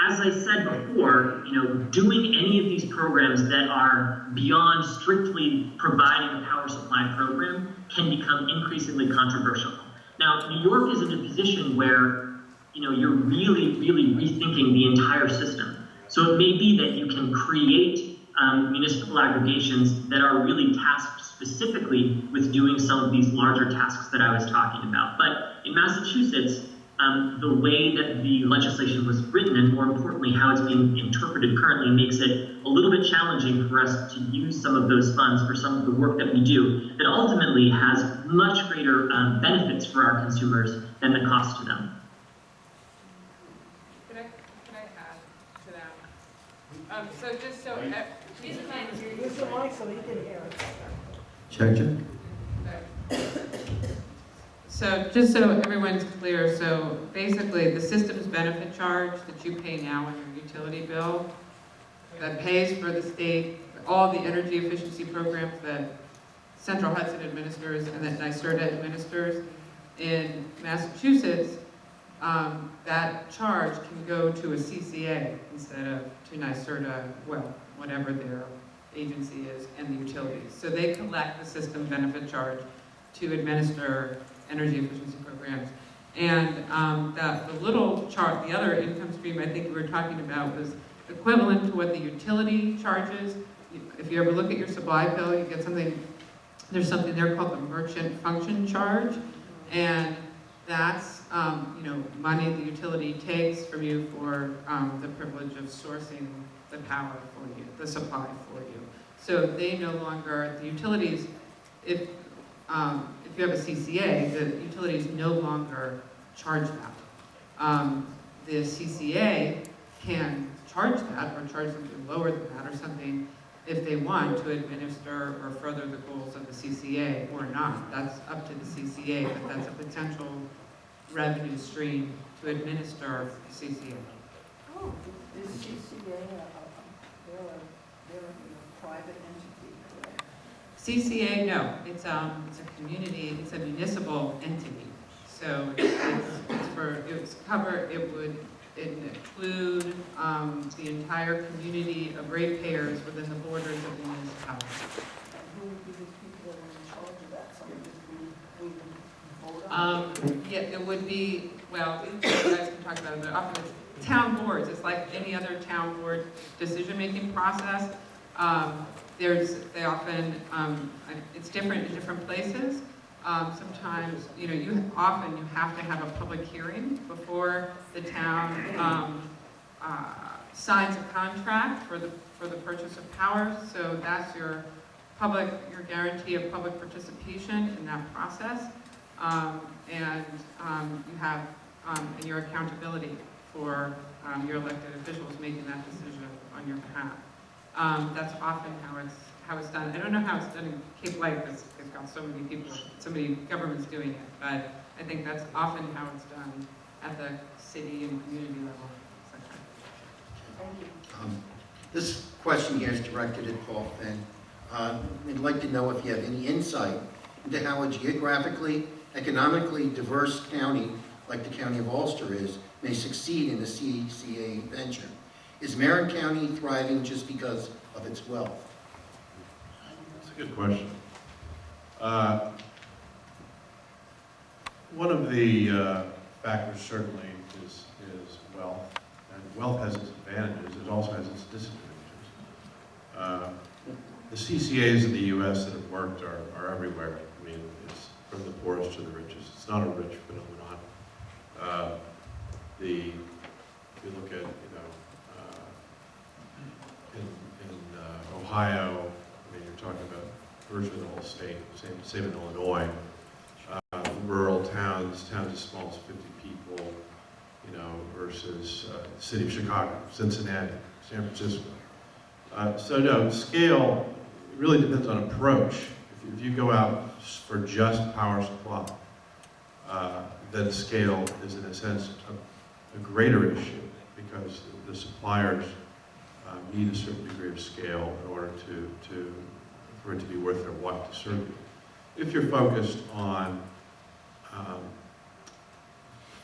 as I said before, doing any of these programs that are beyond strictly providing a power supply program can become increasingly controversial. Now, New York is in a position where, you're really, really rethinking the entire system. So it may be that you can create municipal aggregations that are really tasked specifically with doing some of these larger tasks that I was talking about. But in Massachusetts, the way that the legislation was written, and more importantly, how it's being interpreted currently, makes it a little bit challenging for us to use some of those funds for some of the work that we do that ultimately has much greater benefits for our consumers than the cost to them. Can I add to that? So just so, Use the mic. Use the mic so he can hear us. Check. So just so everyone's clear, so basically the system's benefit charge that you pay now on your utility bill that pays for the state, all the energy efficiency programs that Central Hudson administers and that NYSERDA administers in Massachusetts, that charge can go to a CCA instead of to NYSERDA, well, whatever their agency is, and the utilities. So they collect the system benefit charge to administer energy efficiency programs. And the little chart, the other income stream I think we were talking about was equivalent to what the utility charges, if you ever look at your supply bill, you get something, there's something there called the merchant function charge, and that's, money the utility takes from you for the privilege of sourcing the power for you, the supply for you. So they no longer, the utilities, if you have a CCA, the utilities no longer charge that. The CCA can charge that or charge something lower than that or something if they want to administer or further the goals of the CCA or not. That's up to the CCA, but that's a potential revenue stream to administer CCA. Oh, is CCA, they're a private entity, correct? CCA, no, it's a community, it's a municipal entity. So it would include the entire community of ratepayers within the borders of the municipality. And who would be the people that are in charge of that? Somebody we can vote on? Yeah, it would be, well, you guys can talk about it, but often it's town boards. It's like any other town board decision-making process. They often, it's different in different places. Sometimes, you have to have a public hearing before the town signs a contract for the purchase of power. So that's your guarantee of public participation in that process, and you have and your accountability for your elected officials making that decision on your behalf. That's often how it's done. I don't know how it's done in Cape Light because it's got so many people, so many governments doing it, but I think that's often how it's done at the city and community level. Thank you. This question here is directed at Paul Finn. I'd like to know if you have any insight into how a geographically, economically diverse county like the county of Ulster is may succeed in the CCA venture. Is Marin County thriving just because of its wealth? That's a good question. One of the factors certainly is wealth, and wealth has its advantages, it also has its disadvantages. The CCAs in the U.S. that have worked are everywhere. I mean, it's from the poorest to the richest. It's not a rich phenomenon. If you look at, in Ohio, I mean, you're talking about virtually the whole state, same in Illinois. Rural towns as small as 50 people, versus the city of Chicago, Cincinnati, San Francisco. So no, scale really depends on approach. If you go out for just power supply, then scale is in a sense a greater issue because the suppliers need a certain degree of scale in order for it to be worth their while to serve you. If you're focused on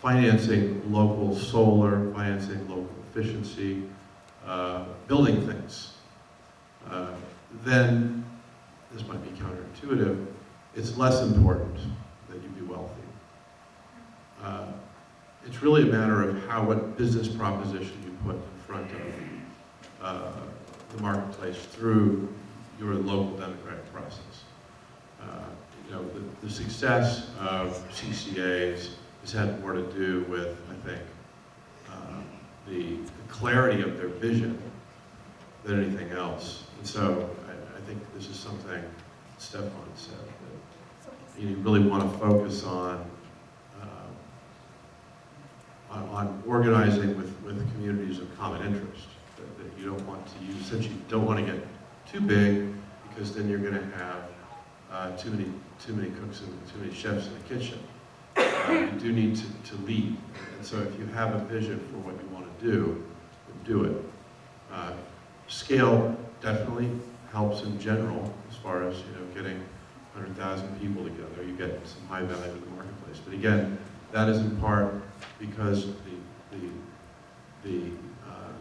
financing local solar, financing local efficiency, building things, then this might be counterintuitive. It's less important that you be wealthy. It's really a matter of what business proposition you put in front of the marketplace through your local democratic process. The success of CCAs has had more to do with, I think, the clarity of their vision than anything else. And so I think this is something Stefan said, that you really want to focus on organizing with communities of common interest. That you don't want to use, since you don't want to get too big, because then you're going to have too many cooks and too many chefs in the kitchen. You do need to lead, and so if you have a vision for what you want to do, then do it. Scale definitely helps in general, as far as getting 100,000 people together. You get some high value in the marketplace, but again, that is in part because the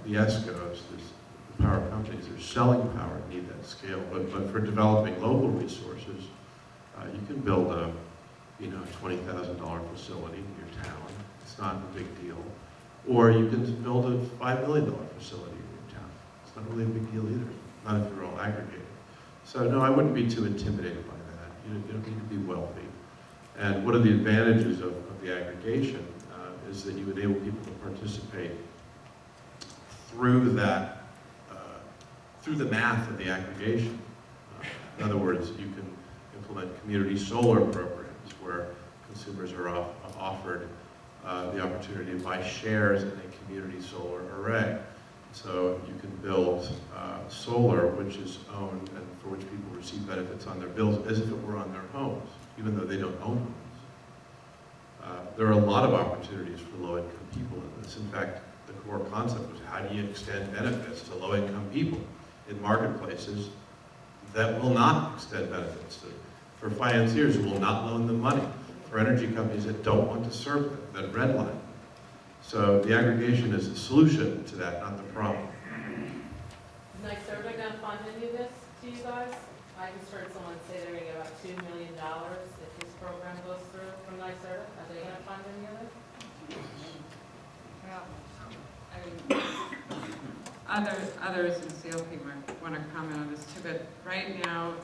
ESCOs, the power companies, are selling power, need that scale. But for developing local resources, you can build a $20,000 facility in your town. It's not a big deal. Or you can build a $5 million facility in your town. It's not really a big deal either. not if you're all aggregated. So no, I wouldn't be too intimidated by that. You don't need to be wealthy. And one of the advantages of the aggregation is that you enable people to participate through that, through the math of the aggregation. In other words, you can implement community solar programs where consumers are offered the opportunity to buy shares in a community solar array. So you can build solar, which is owned and for which people receive benefits on their bills as if it were on their homes, even though they don't own homes. There are a lot of opportunities for low-income people in this. In fact, the core concept was how do you extend benefits to low-income people in marketplaces that will not extend benefits for financiers who will not loan them money, for energy companies that don't want to serve them, that redline. So the aggregation is the solution to that, not the problem. Is NYSERDA gonna fund any of this to you guys? I just heard someone say they're gonna get about $2 million if this program goes through from NYSERDA. Are they gonna fund any of it? Well, I mean, others in CLP might want to comment on this too, but right now,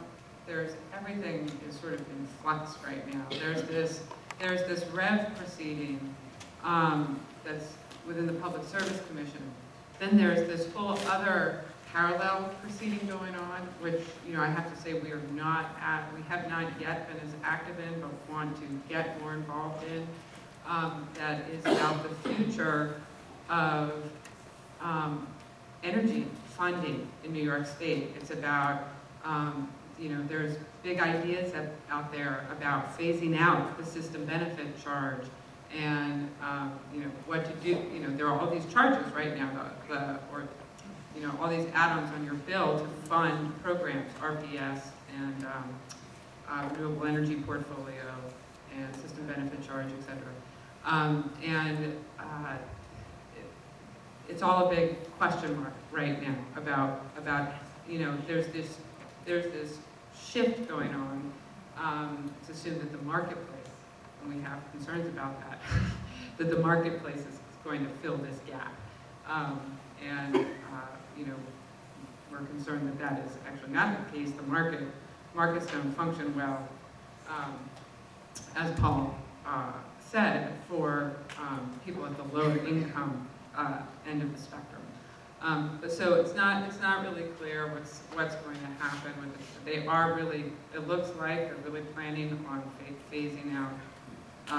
everything is sort of in flux right now. There's this REV proceeding that's within the Public Service Commission. Then there's this whole other parallel proceeding going on, which, I have to say we have not yet been as active in, but want to get more involved in, that is about the future of energy funding in New York State. It's about, there's big ideas out there about phasing out the system benefit charge and, what to do. There are all these charges right now, all these add-ons on your bill to fund programs, RPS and renewable energy portfolio and system benefit charge, et cetera. It's all a big question mark right now about there's this shift going on. It's assumed that the marketplace, and we have concerns about that, that the marketplace is going to fill this gap. We're concerned that that is actually not the case. The markets don't function well, as Paul said, for people at the low income end of the spectrum. So it's not really clear what's going to happen with it. They are really, it looks like they're really planning on phasing out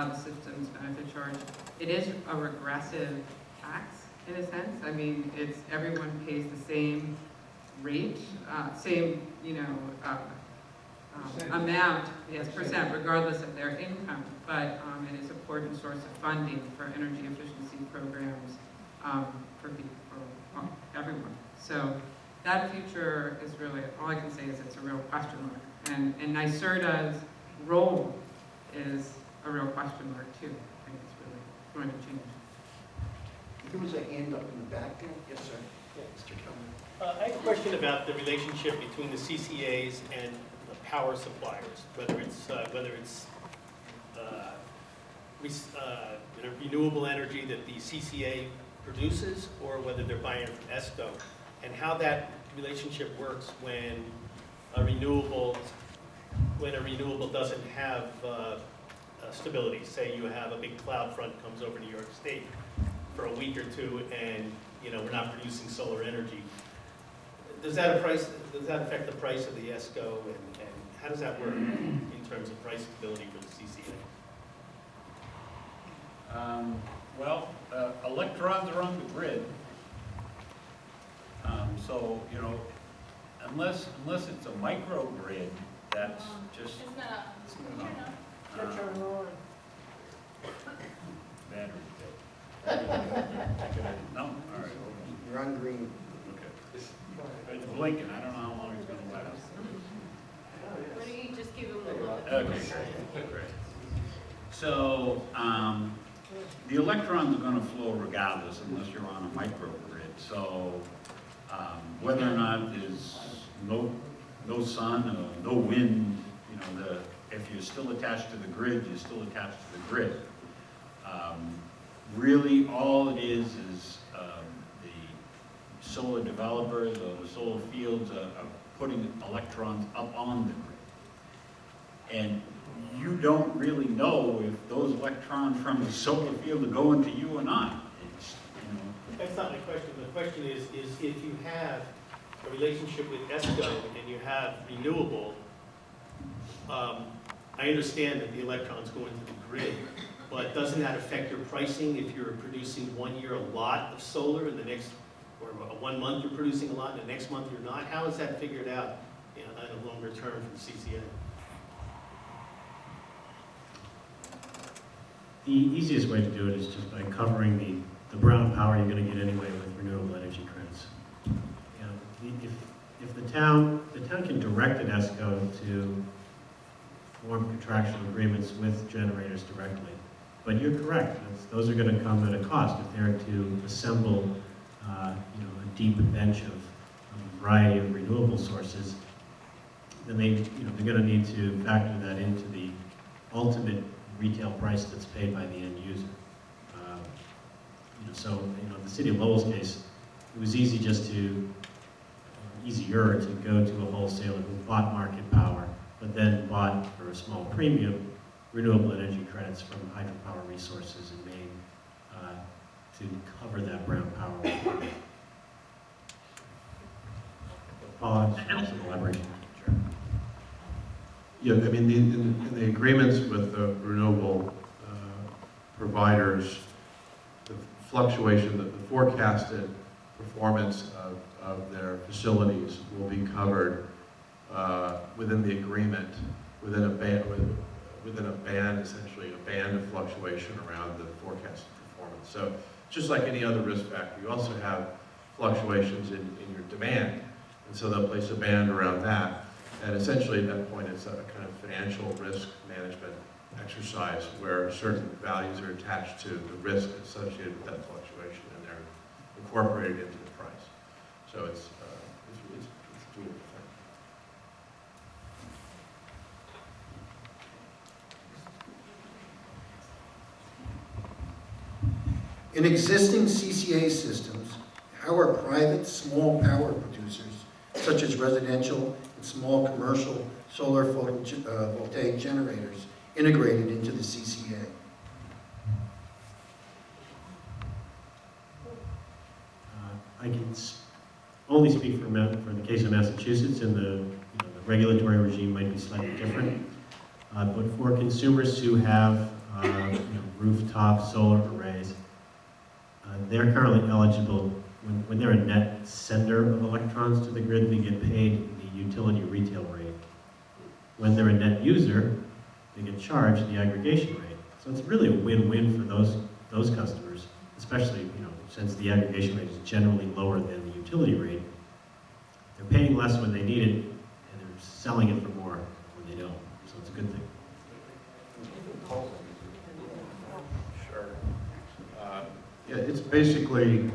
the system's benefit charge. It is a regressive tax in a sense. I mean, everyone pays the same rate, same amount, yes, percent, regardless of their income. But it is an important source of funding for energy efficiency programs for everyone. So that future is really, all I can say is it's a real question mark. And NYSERDA's role is a real question mark too. I think it's really going to change. There was a hand up in the back there. Yes, sir. Mr. Kelman. I have a question about the relationship between the CCAs and the power suppliers, whether it's renewable energy that the CCA produces or whether they're buying it from ESCO, and how that relationship works when a renewable doesn't have stability. Say you have a big cloud front comes over New York State for a week or two, and we're not producing solar energy. Does that affect the price of the ESCO, and how does that work in terms of price stability for the CCA? Electrons are on the grid. So, unless it's a microgrid, that's just, battery dead. No? All right. You're on green. Okay. It's blinking. I don't know how long it's going to last. Why don't you just give him a little bit? Okay, great. So, the electrons are going to flow regardless unless you're on a microgrid. So, whether or not there's no sun or no wind, if you're still attached to the grid, you're still attached to the grid. Really, all it is the solar developers or the solar fields are putting electrons up on the grid. And you don't really know if those electrons from the solar field are going to you or not. It's, you know, That's not my question. The question is if you have a relationship with ESCO and you have renewable, I understand that the electrons go into the grid, but doesn't that affect your pricing if you're producing 1 year a lot of solar and the next, or 1 month you're producing a lot and the next month you're not? How is that figured out in a longer term for the CCA? The easiest way to do it is just by covering the brown power you're going to get anyway with renewable energy credits. You know, if the town can direct an ESCO to form contractual agreements with generators directly, but you're correct, those are going to come at a cost if they're to assemble you know, a deep bench of a variety of renewable sources. Then they're going to need to factor that into the ultimate retail price that's paid by the end user. So, the city of Lowell's case, it was easy easier to go to a wholesaler who bought market power, but then bought for a small premium renewable energy credits from hydropower resources in Maine to cover that brown power requirement. Paul, some elaboration. Sure. Yeah, I mean, in the agreements with the renewable providers, the fluctuation, the forecasted performance of their facilities will be covered within the agreement, within a band, essentially, a band of fluctuation around the forecasted performance. So just like any other risk factor, you also have fluctuations in your demand. And so they'll place a band around that. And essentially at that point, it's a kind of financial risk management exercise where certain values are attached to the risk associated with that fluctuation, and they're incorporated into the price. So it's a doable thing. In existing CCA systems, how are private small power producers, such as residential and small commercial solar photovoltaic generators, integrated into the CCA? I can only speak for the case of Massachusetts, and the regulatory regime might be slightly different. But for consumers who have rooftop solar arrays, they're currently eligible, when they're a net sender of electrons to the grid, they get paid the utility retail rate. When they're a net user, they get charged the aggregation rate. So it's really a win-win for those customers, especially since the aggregation rate is generally lower than the utility rate. They're paying less when they need it, and they're selling it for more when they don't. So it's a good thing. Sure. Yeah, it's basically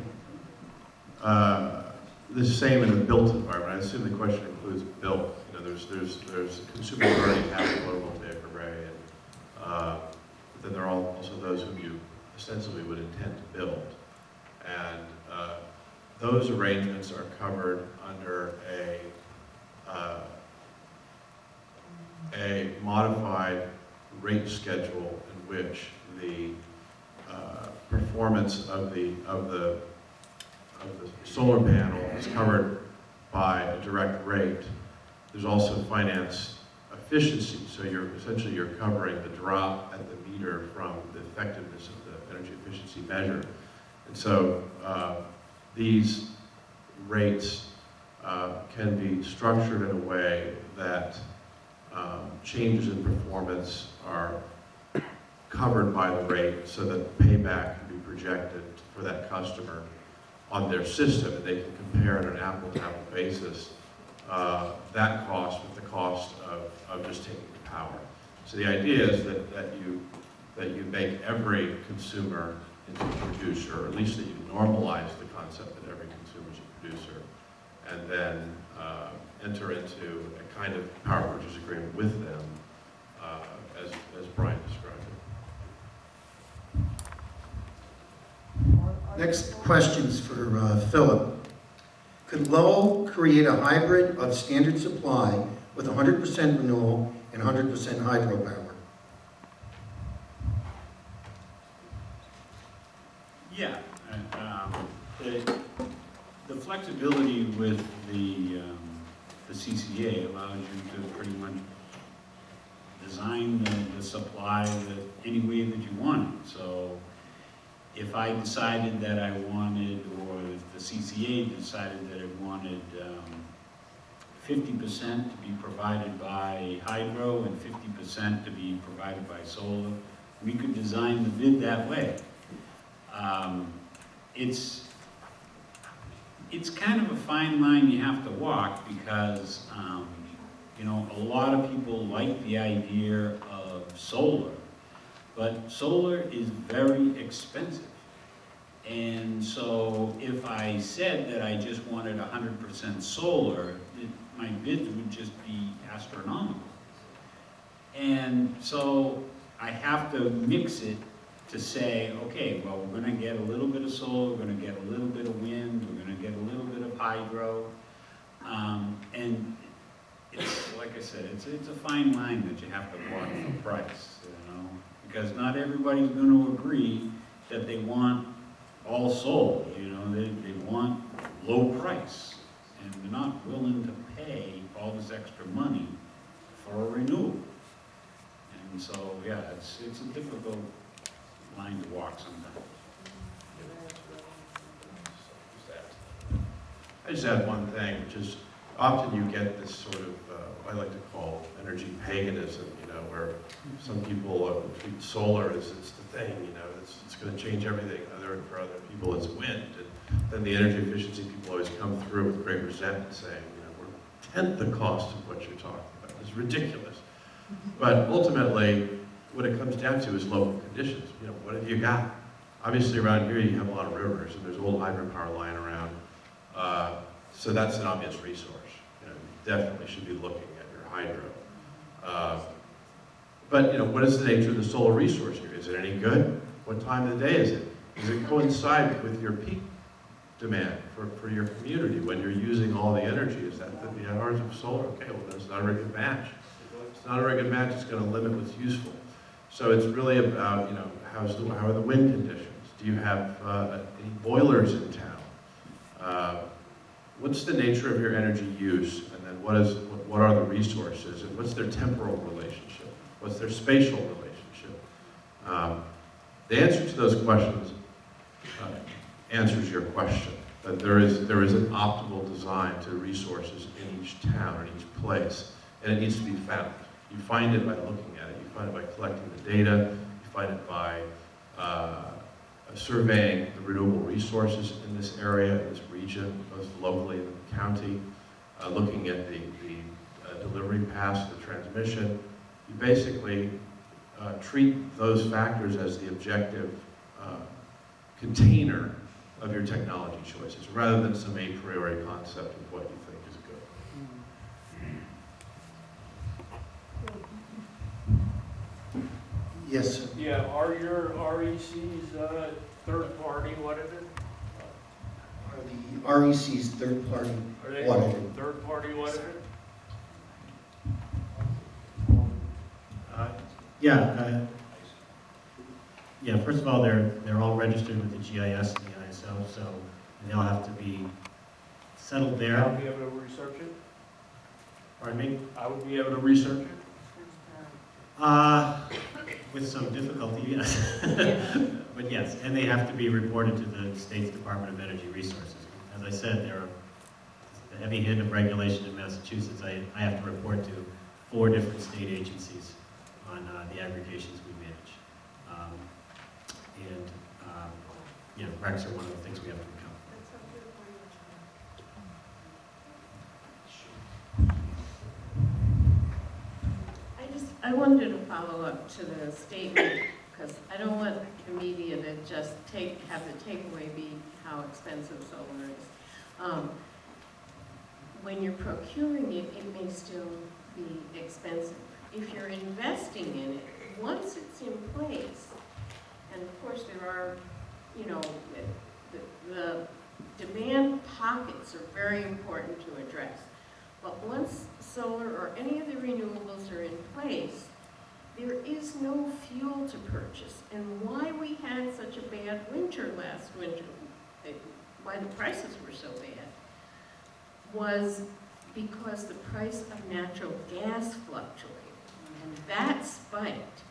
the same in the built environment. I assume the question includes built. There's consumers who already have a photovoltaic array, and but then there are also those whom you ostensibly would intend to build. And those arrangements are covered under a modified rate schedule in which the performance of the solar panel is covered by a direct rate. There's also finance efficiency, so essentially you're covering the drop at the meter from the effectiveness of the energy efficiency measure. And so these rates can be structured in a way that changes in performance are covered by the rate so that payback can be projected for that customer on their system, and they can compare on an apple-to-apple basis that cost with the cost of just taking the power. So the idea is that you make every consumer into a producer, or at least that you normalize the concept that every consumer is a producer, and then enter into a kind of power purchase agreement with them, as Brian described it. Next question's for Philip. Could Lowell create a hybrid of standard supply with 100% renewable and 100% hydropower? Yeah, the flexibility with the CCA allows you to pretty much design the supply any way that you want it. So if I decided that I wanted, or if the CCA decided that it wanted 50% to be provided by hydro and 50% to be provided by solar, we could design the bid that way. It's kind of a fine line you have to walk because, you know, a lot of people like the idea of solar, but solar is very expensive. And so if I said that I just wanted 100% solar, my bids would just be astronomical. And so I have to mix it to say, okay, well, we're going to get a little bit of solar, we're going to get a little bit of wind, we're going to get a little bit of hydro. And it's, like I said, it's a fine line that you have to walk for price, you know, because not everybody's going to agree that they want all solar, you know, they want low price, and they're not willing to pay all this extra money for a renewal. And so, yeah, it's a difficult line to walk sometimes. I just add one thing, which is often you get this sort of, I like to call energy paganism, you know, where some people treat solar as it's the thing, you know, it's going to change everything. For other people, it's wind. And then the energy efficiency people always come through with great resentment saying, you know, we're 10th the cost of what you're talking about. It's ridiculous. But ultimately, what it comes down to is local conditions. You know, what have you got? Obviously, around here, you have a lot of rivers, and there's old hydropower lying around. So that's an obvious resource. You know, you definitely should be looking at your hydro. But, you know, what is the nature of the solar resource here? Is it any good? What time of the day is it? Does it coincide with your peak demand for your community when you're using all the energy? Is that the hours of solar? Okay, well, that's not a very good match. It's not a very good match. It's going to limit what's useful. So it's really about, you know, how are the wind conditions? Do you have any boilers in town? What's the nature of your energy use? And then what are the resources? And what's their temporal relationship? What's their spatial relationship? The answer to those questions answers your question. That there is an optimal design to resources in each town, or in each place, and it needs to be found. You find it by looking at it. You find it by collecting the data. You find it by surveying the renewable resources in this area, in this region, both locally and in the county, looking at the delivery paths, the transmission. You basically treat those factors as the objective container of your technology choices, rather than some a priori concept of what you think is good. Yes, sir. Yeah, are your RECs third-party audited? Are the RECs third-party Are they audited? third-party audited? Yeah, first of all, they're all registered with the GIS and the ISO, so they'll have to be settled there. I would be able to research it? Pardon me? I would be able to research it? With some difficulty, yes. But yes, and they have to be reported to the state's Department of Energy Resources. As I said, there are the heavy hand of regulation in Massachusetts. I have to report to 4 different state agencies on the aggregations we manage. You know, RECs are one of the things we have to become. I wanted to follow up to the statement, because I don't want the media to just have the takeaway be how expensive solar is. When you're procuring it, it may still be expensive. If you're investing in it, once it's in place, and of course there are, you know, the demand pockets are very important to address. But once solar or any of the renewables are in place, there is no fuel to purchase. And why we had such a bad winter last winter, why the prices were so bad, was because the price of natural gas fluctuated. And that spiked.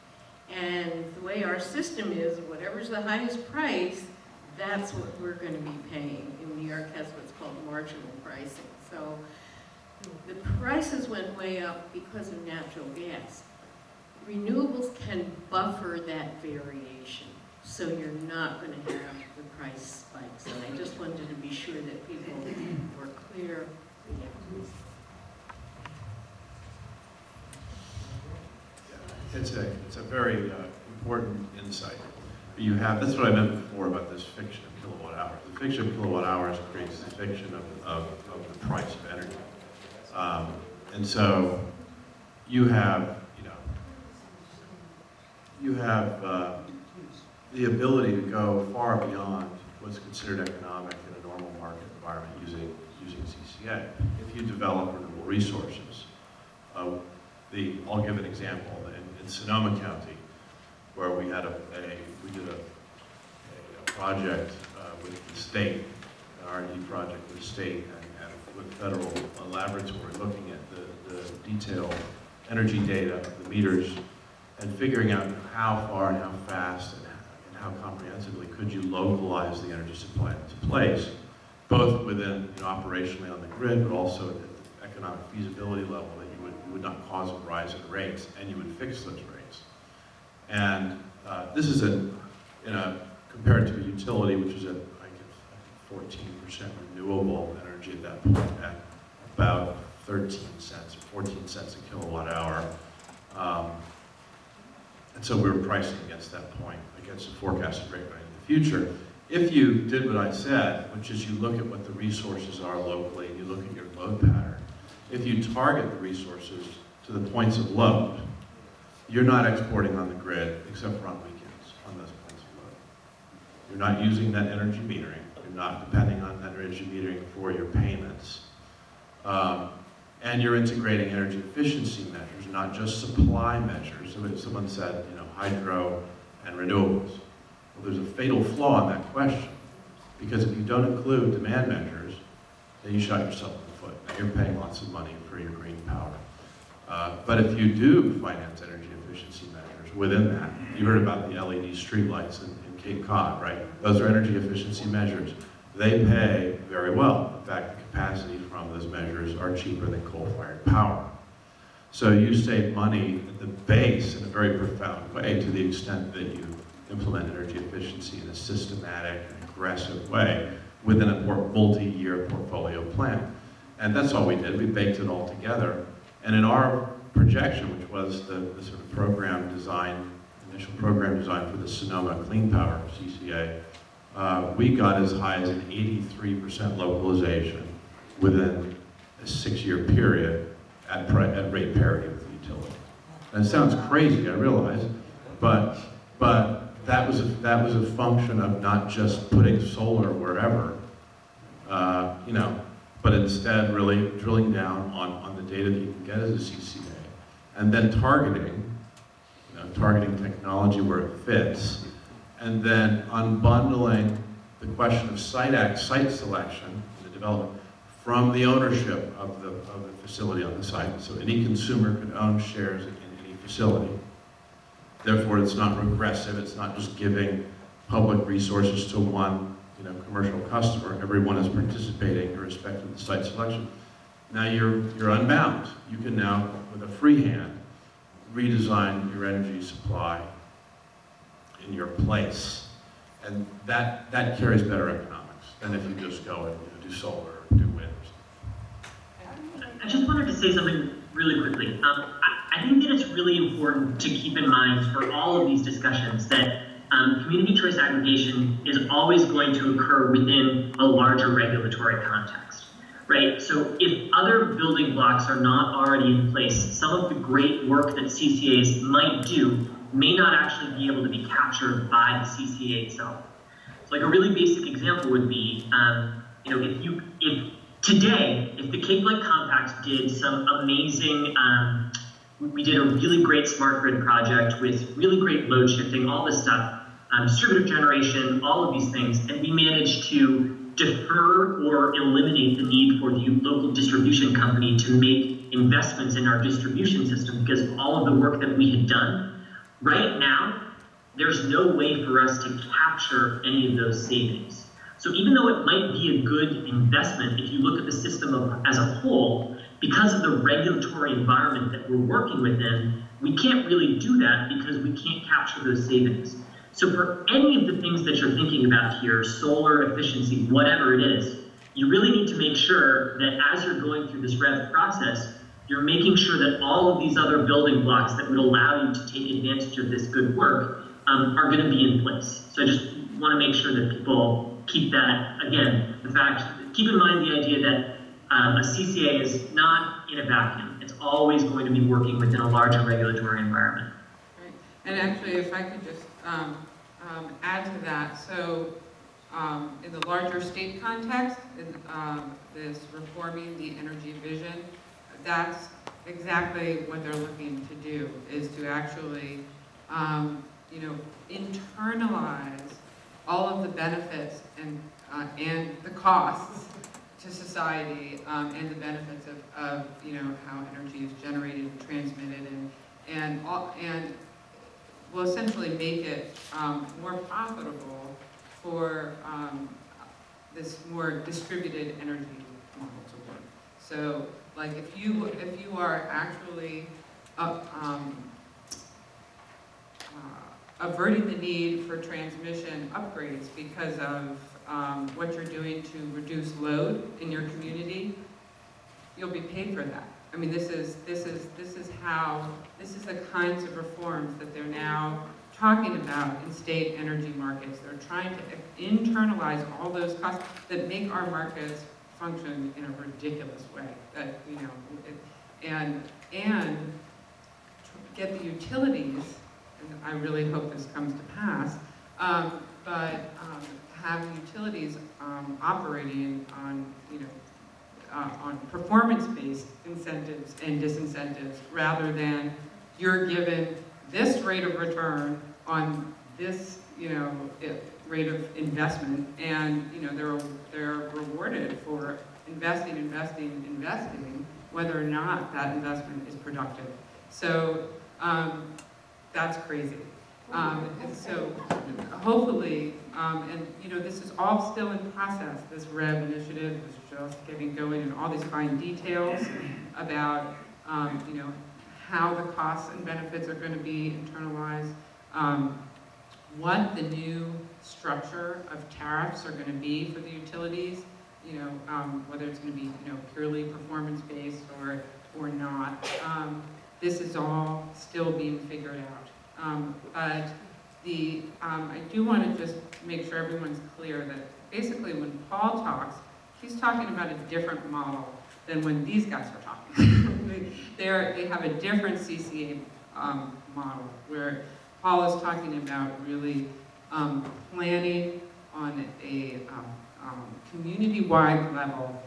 And the way our system is, whatever's the highest price, that's what we're going to be paying. In New York has what's called marginal pricing. So the prices went way up because of natural gas. Renewables can buffer that variation, so you're not going to have the price spikes. And I just wanted to be sure that people were clear. It's a very important insight. You have, that's what I meant before about this fiction of kilowatt hours. The fiction of kilowatt hours creates the fiction of the price of energy. And so you have, the ability to go far beyond what's considered economic in a normal market environment using CCA. If you develop renewable resources, I'll give an example. In Sonoma County, where we did a project with the state, an R&D project with the state and with federal laboratory, looking at the detailed energy data of the meters and figuring out how far and how fast and how comprehensively could you localize the energy supply into place, both within, operationally on the grid, but also at the economic feasibility level, that you would not cause a rise in rates, and you would fix those rates. And this is compared to a utility, which is at, I think, 14% renewable energy at that point, at about 13 cents or 14 cents a kilowatt hour. And so we were pricing against that point, against the forecasted rate right in the future. If you did what I said, which is you look at what the resources are locally and you look at your load pattern, if you target the resources to the points of load, you're not exporting on the grid except for on weekends on those points of load. You're not using that energy metering. You're not depending on that energy metering for your payments. And you're integrating energy efficiency measures, not just supply measures. So someone said, hydro and renewables. Well, there's a fatal flaw in that question, because if you don't include demand measures, then you shot yourself in the foot. Now you're paying lots of money for your green power. But if you do finance energy efficiency measures within that, you heard about the LED streetlights in Cape Cod, right? Those are energy efficiency measures. They pay very well. In fact, the capacity from those measures are cheaper than coal-fired power. So you save money at the base in a very profound way, to the extent that you implement energy efficiency in a systematic and aggressive way within a multi-year portfolio plan. And that's all we did. We baked it all together. And in our projection, which was the sort of program design, initial program design for the Sonoma Clean Power, CCA, we got as high as an 83% localization within a 6-year period at rate parity with the utility. And it sounds crazy, I realize, but that was a function of not just putting solar wherever, but instead really drilling down on the data that you can get as a CCA, and then targeting technology where it fits, and then unbundling the question of site selection, the development, from the ownership of the facility on the site. So any consumer could own shares in any facility. Therefore, it's not regressive. It's not just giving public resources to one commercial customer. Everyone is participating irrespective of the site selection. Now you're unbound. You can now, with a free hand, redesign your energy supply in your place. And that carries better economics than if you just go and do solar or do wind. I just wanted to say something really quickly. I think that it's really important to keep in mind for all of these discussions that community choice aggregation is always going to occur within a larger regulatory context, right? So if other building blocks are not already in place, some of the great work that CCAs might do may not actually be able to be captured by the CCA itself. So like a really basic example would be if today, if the Cape Light Compact did some amazing, we did a really great smart grid project with really great load shifting, all this stuff, distributed generation, all of these things, and we managed to defer or eliminate the need for the local distribution company to make investments in our distribution system because of all of the work that we had done. Right now, there's no way for us to capture any of those savings. So even though it might be a good investment, if you look at the system as a whole, because of the regulatory environment that we're working within, we can't really do that because we can't capture those savings. So for any of the things that you're thinking about here, solar efficiency, whatever it is, you really need to make sure that as you're going through this REV process, you're making sure that all of these other building blocks that would allow you to take advantage of this good work are going to be in place. So I just want to make sure that people keep that, again, keep in mind the idea that a CCA is not in a vacuum. It's always going to be working within a larger regulatory environment. Right. And actually, if I could just add to that, so in the larger state context, this reforming the energy vision, that's exactly what they're looking to do, is to actually internalize all of the benefits and the costs to society, and the benefits of how energy is generated and transmitted, and will essentially make it more profitable for this more distributed energy model to work. So, like if you are actually averting the need for transmission upgrades because of what you're doing to reduce load in your community, you'll be paid for that. I mean, this is the kinds of reforms that they're now talking about in state energy markets. They're trying to internalize all those costs that make our markets function in a ridiculous way. That and get the utilities. And I really hope this comes to pass. But have utilities operating on on performance-based incentives and disincentives, rather than you're given this rate of return on this rate of investment, and they're rewarded for investing, whether or not that investment is productive. So that's crazy. And so hopefully, this is all still in process. This REV initiative is just getting going, and all these fine details about how the costs and benefits are going to be internalized, what the new structure of tariffs are going to be for the utilities, whether it's going to be purely performance-based or not. This is all still being figured out. But I do want to just make sure everyone's clear that basically when Paul talks, he's talking about a different model than when these guys are talking. They have a different CCA model, where Paul is talking about really planning on a community-wide level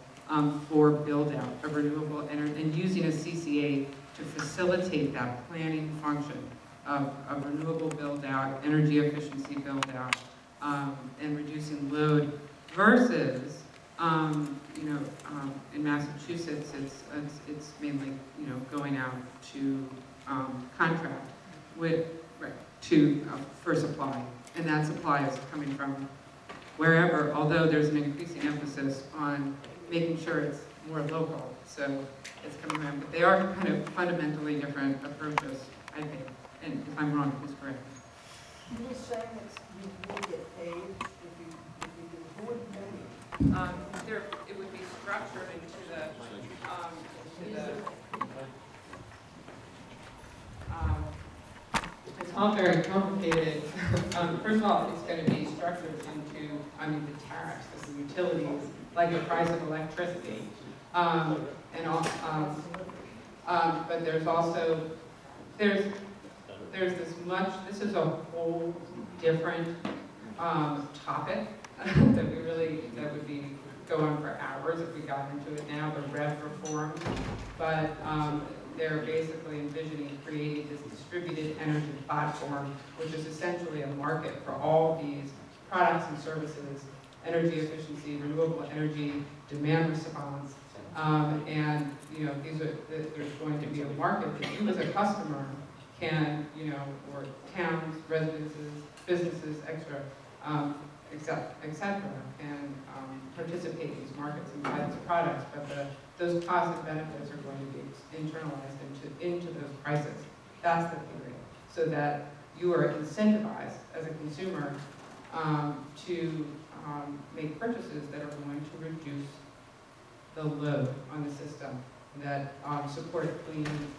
for build-out of renewable energy, and using a CCA to facilitate that planning function of renewable build-out, energy efficiency build-out, and reducing load, versus in Massachusetts, it's mainly going out to contract for supply, and that supply is coming from wherever. Although there's an increasing emphasis on making sure it's more local, so it's coming around. But they are kind of fundamentally different approaches, I think. And if I'm wrong, please correct me. You were saying that you would get paid if you do. Who would pay you? It would be structured into the it's all very complicated. First of all, it's going to be structured into, the tariffs, the utilities, like the price of electricity. And all, but there's also, there's this is a whole different topic that would be go on for hours if we got into it now, the REV reform, but they're basically envisioning creating this distributed energy platform, which is essentially a market for all these products and services, energy efficiency, renewable energy, demand response, and there's going to be a market that you as a customer can, or towns, residences, businesses, et cetera, and participate in these markets and buy these products, but those costs and benefits are going to be internalized into those prices. That's the theory, so that you are incentivized as a consumer to make purchases that are going to reduce the load on the system, that support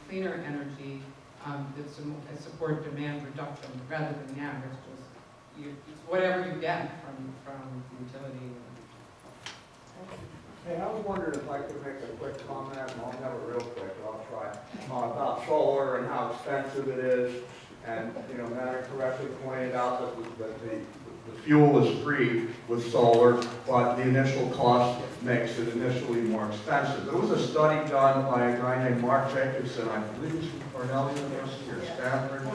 cleaner energy, that support demand reduction, rather than now it's just it's whatever you get from the utility. Hey, I was wondering if I could make a quick comment, and I'll never real quick, I'll try, about solar and how expensive it is. And, Mary correctly pointed out that the fuel is free with solar, but the initial cost makes it initially more expensive. There was a study done by a guy named Mark Jacobson, I believe he's from Cornell University or Stanford,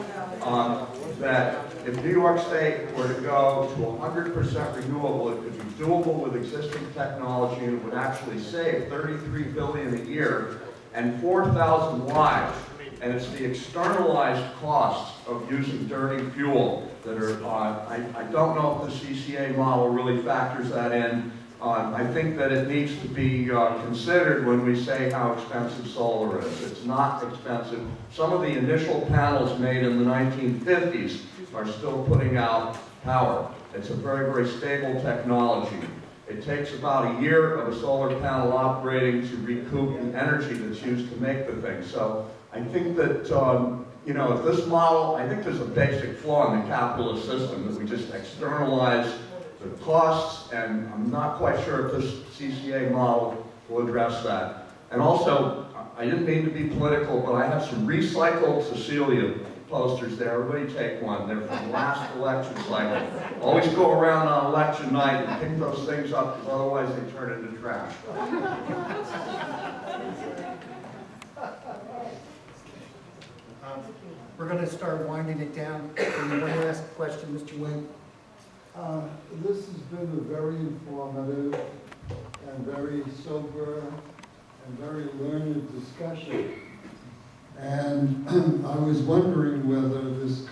that if New York State were to go to 100% renewable, it could be doable with existing technology, and it would actually save $33 billion a year and 4,000 lives. And it's the externalized costs of using dirty fuel that are, I don't know if the CCA model really factors that in. I think that it needs to be considered when we say how expensive solar is. It's not expensive. Some of the initial panels made in the 1950s are still putting out power. It's a very, very stable technology. It takes about a year of a solar panel operating to recoup the energy that's used to make the thing. So I think that, if this model, I think there's a basic flaw in the capitalist system, that we just externalize the costs, and I'm not quite sure if this CCA model will address that. And also, I didn't mean to be political, but I have some recycled Cecilia posters there. Everybody take one. They're from last election cycle. Always go around on election night and pick those things up, because otherwise they turn into trash. We're going to start winding it down. One last question, Mr. Wayne. This has been a very informative and very sober and very learned discussion. And I was wondering whether this